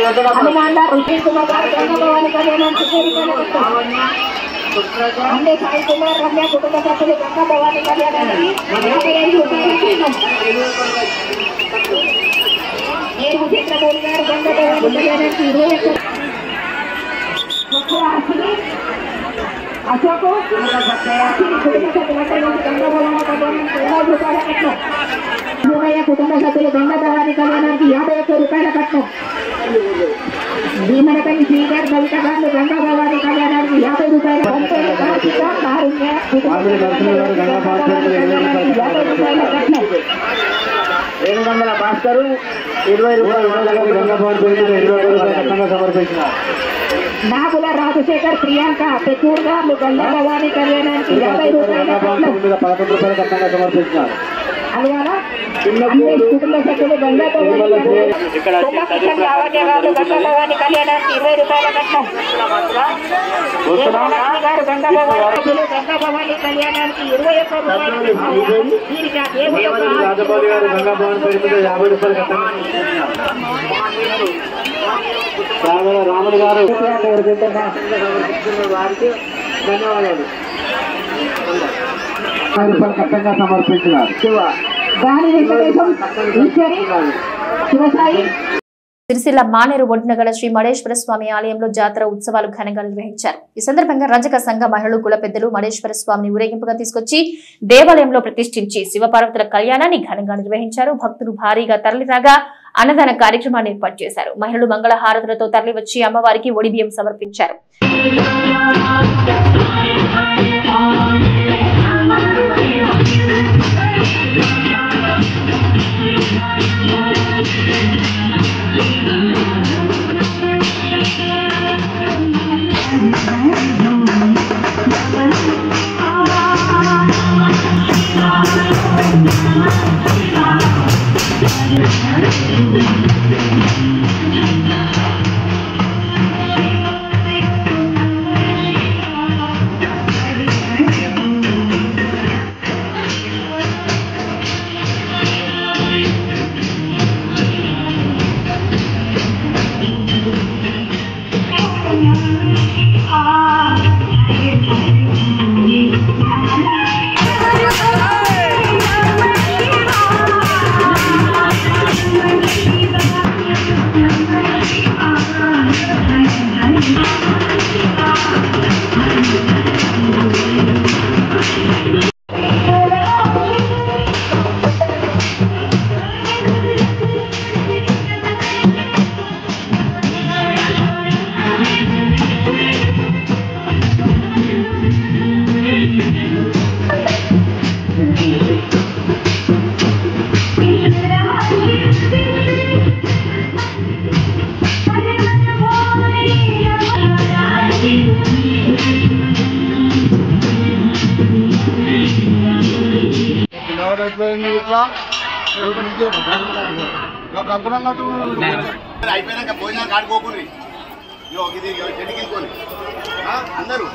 అంటే సాయి కుమార్ రమ్య కుటుంబ సభ్యులు గంగా భవాని కళ్యాణానికి 55 రూపాయల కట్నం. నేను చంద్రబాబు గారు గంగా భవాని కళ్యాణానికి 20 అశోక్ కుటుంబ సభ్యులందరూ గంగా భవాని కళ్యాణానికి 20 రూపాయల కట్నం. కుటుంబ సభ్యులు గంగా భవాని కళ్యాణానికి 51 రూపాయల కట్నం. భీమనపల్లి శ్రీగారు కవిత గారు గంగా భవాని కళ్యాణానికి 50 రూపాయల కట్నం. ఏనుగందల భాస్కరు 20 రూపాయలు సమర్పించినారు. నాగుల రాజశేఖర్ ప్రియాంక పెచ్చూరుగా గంగా భవానీ కళ్యాణానికి 50 రూపాయల 11 రూపాయల కట్టంగా సమర్పించినారు. అందువల్ల కుటుంబ సభ్యులు గంగా భవానీ కళ్యాణానికి 20 రూపాయల కట్టం. గారు గంగా భవానీ కళ్యాణానికి 21 రూపాయలు. రాజపాలి గారు గంగా భవానీ పేరు మీద 50 రూపాయల కట్టంగా రాములు గారు వారికి ధన్యవాదాలు. 50 రూపాయల కట్టంగా సమర్పించినారు. సిరిసిల్ల మానేరు ఒడ్డున గల శ్రీ మడేశ్వర స్వామి ఆలయంలో జాతర ఉత్సవాలు ఘనంగా నిర్వహించారు. ఈ సందర్భంగా రజక సంఘ మహిళలు కుల పెద్దలు మడేశ్వర స్వామిని ఊరేగింపుగా తీసుకొచ్చి దేవాలయంలో ప్రతిష్ఠించి శివపార్వతుల కళ్యాణాన్ని ఘనంగా నిర్వహించారు. భక్తులు భారీగా తరలిరాగా అన్నదాన కార్యక్రమాన్ని ఏర్పాటు చేశారు. మహిళలు మంగళ హారతులతో తరలివచ్చి అమ్మవారికి ఒడిబియ్యం సమర్పించారు. అయిపోయినాక భోజనాలు ఆడుకోకూడదు. ఇది చెడికించుకోండి అందరూ.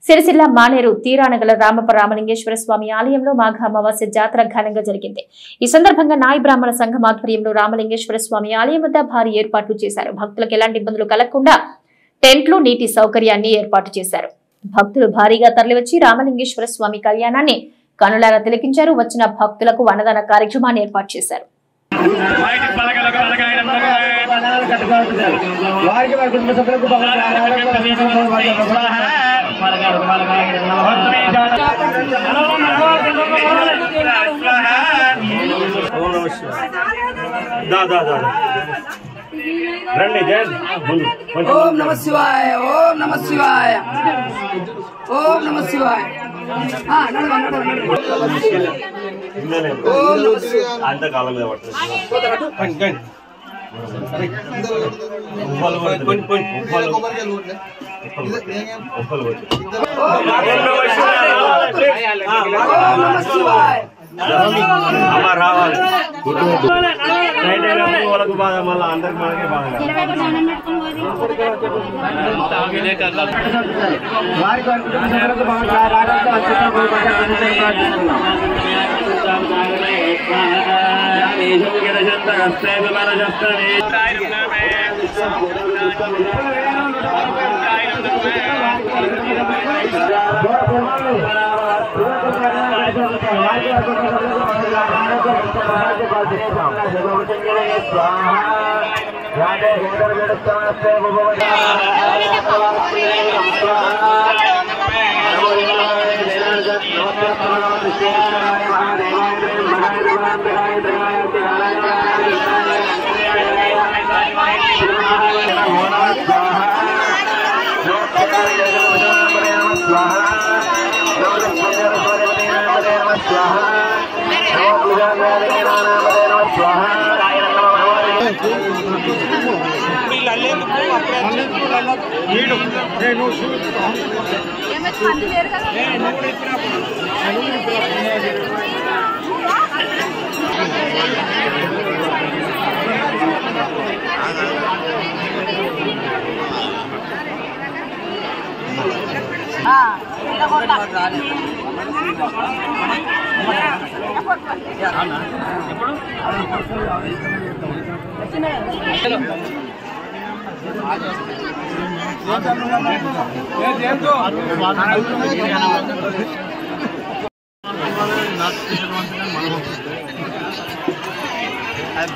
సిరిసిల్ల మానేరు తీరాన గల రామలింగేశ్వర స్వామి ఆలయంలో మాఘ అమావాస్య జాతర ఘనంగా జరిగింది. ఈ సందర్భంగా నాయ బ్రాహ్మణ సంఘం ఆధ్వర్యంలో రామలింగేశ్వర స్వామి ఆలయం వద్ద భారీ ఏర్పాట్లు చేశారు. భక్తులకు ఎలాంటి ఇబ్బందులు కలగకుండా టెంట్లు, నీటి సౌకర్యాన్ని ఏర్పాటు చేశారు. భక్తులు భారీగా తరలివచ్చి రామలింగేశ్వర స్వామి కళ్యాణాన్ని కనులారా తిలకించారు. వచ్చిన భక్తులకు అన్నదాన కార్యక్రమాన్ని ఏర్పాటు చేశారు. ఓం నమ శివాయ ఓం నమ శివాయ ఓం నమ శివాయ అంతకాలం మీద పడుతుంది రావాలి వాళ్ళకు బాధ మళ్ళీ అందరికి మనకే బాధ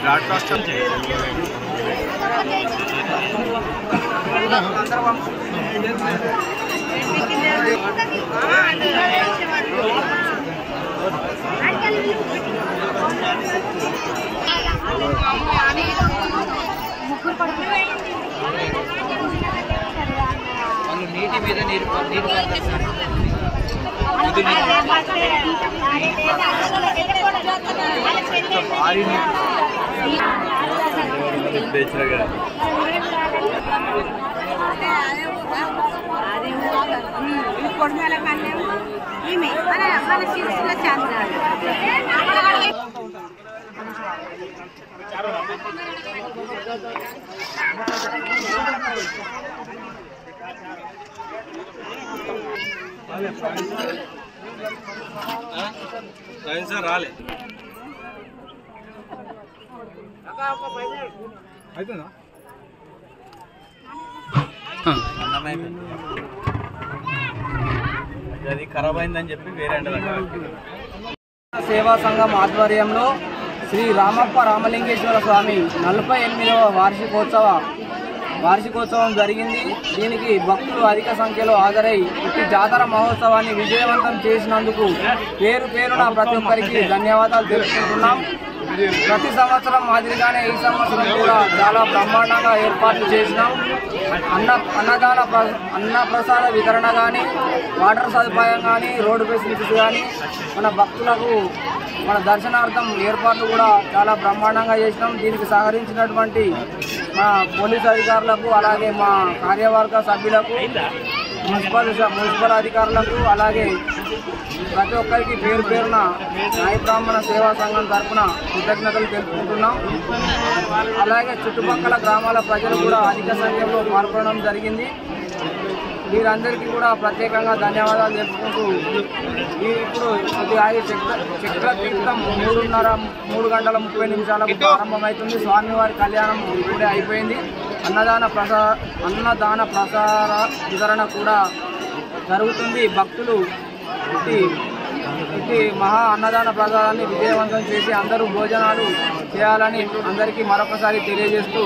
బ్రాడ్కాస్ట్ నీటి మీద నీరు కొడుమల కన్నేమో ఈమె మన మన శిరస్సులో చాంద్రాలు రాలే అవుతుందా అది ఖరాబ్ అయిందని చెప్పి వేరే సేవా సంఘం ఆధ్వర్యంలో శ్రీ రామప్ప రామలింగేశ్వర స్వామి 48వ వార్షికోత్సవం జరిగింది. దీనికి భక్తులు అధిక సంఖ్యలో హాజరై ఈ జాతర మహోత్సవాన్ని విజయవంతం చేసినందుకు పేరున ప్రతి ఒక్కరికి ధన్యవాదాలు తెలుపుకుంటున్నాం. ప్రతి సంవత్సరం మాదిరిగానే ఈ సంవత్సరం కూడా చాలా బ్రహ్మాండంగా ఏర్పాట్లు చేసినాం. అన్న ప్రసాద వితరణ కానీ, వాటర్ సదుపాయం కానీ, రోడ్డు ఫెసిలిటీస్ కానీ, మన భక్తులకు మన దర్శనార్థం ఏర్పాట్లు కూడా చాలా బ్రహ్మాండంగా చేసినాం. దీనికి సహకరించినటువంటి మా పోలీసు అధికారులకు, అలాగే మా కార్యవర్గ సభ్యులకు, మున్సిపల్ అధికారులకు, అలాగే ప్రతి ఒక్కరికి పేరున న్యాయ బ్రాహ్మణ సేవా సంఘం తరఫున కృతజ్ఞతలు తెలుపుకుంటున్నాం. అలాగే చుట్టుపక్కల గ్రామాల ప్రజలు కూడా అధిక సంఖ్యలో పాల్గొనడం జరిగింది. వీరందరికీ కూడా ప్రత్యేకంగా ధన్యవాదాలు తెలుపుకుంటూ ఇప్పుడు చక్రతీర్థం 3 గంటల 30 నిమిషాలకు ప్రారంభమవుతుంది. స్వామివారి కళ్యాణం ఇప్పుడే అయిపోయింది. అన్నదాన ప్రసార వితరణ కూడా జరుగుతుంది. భక్తులు ఇటు మహా అన్నదాన ప్రసాదాన్ని విజయవంతం చేసి అందరూ భోజనాలు చేయాలని అందరికీ మరొకసారి తెలియజేస్తూ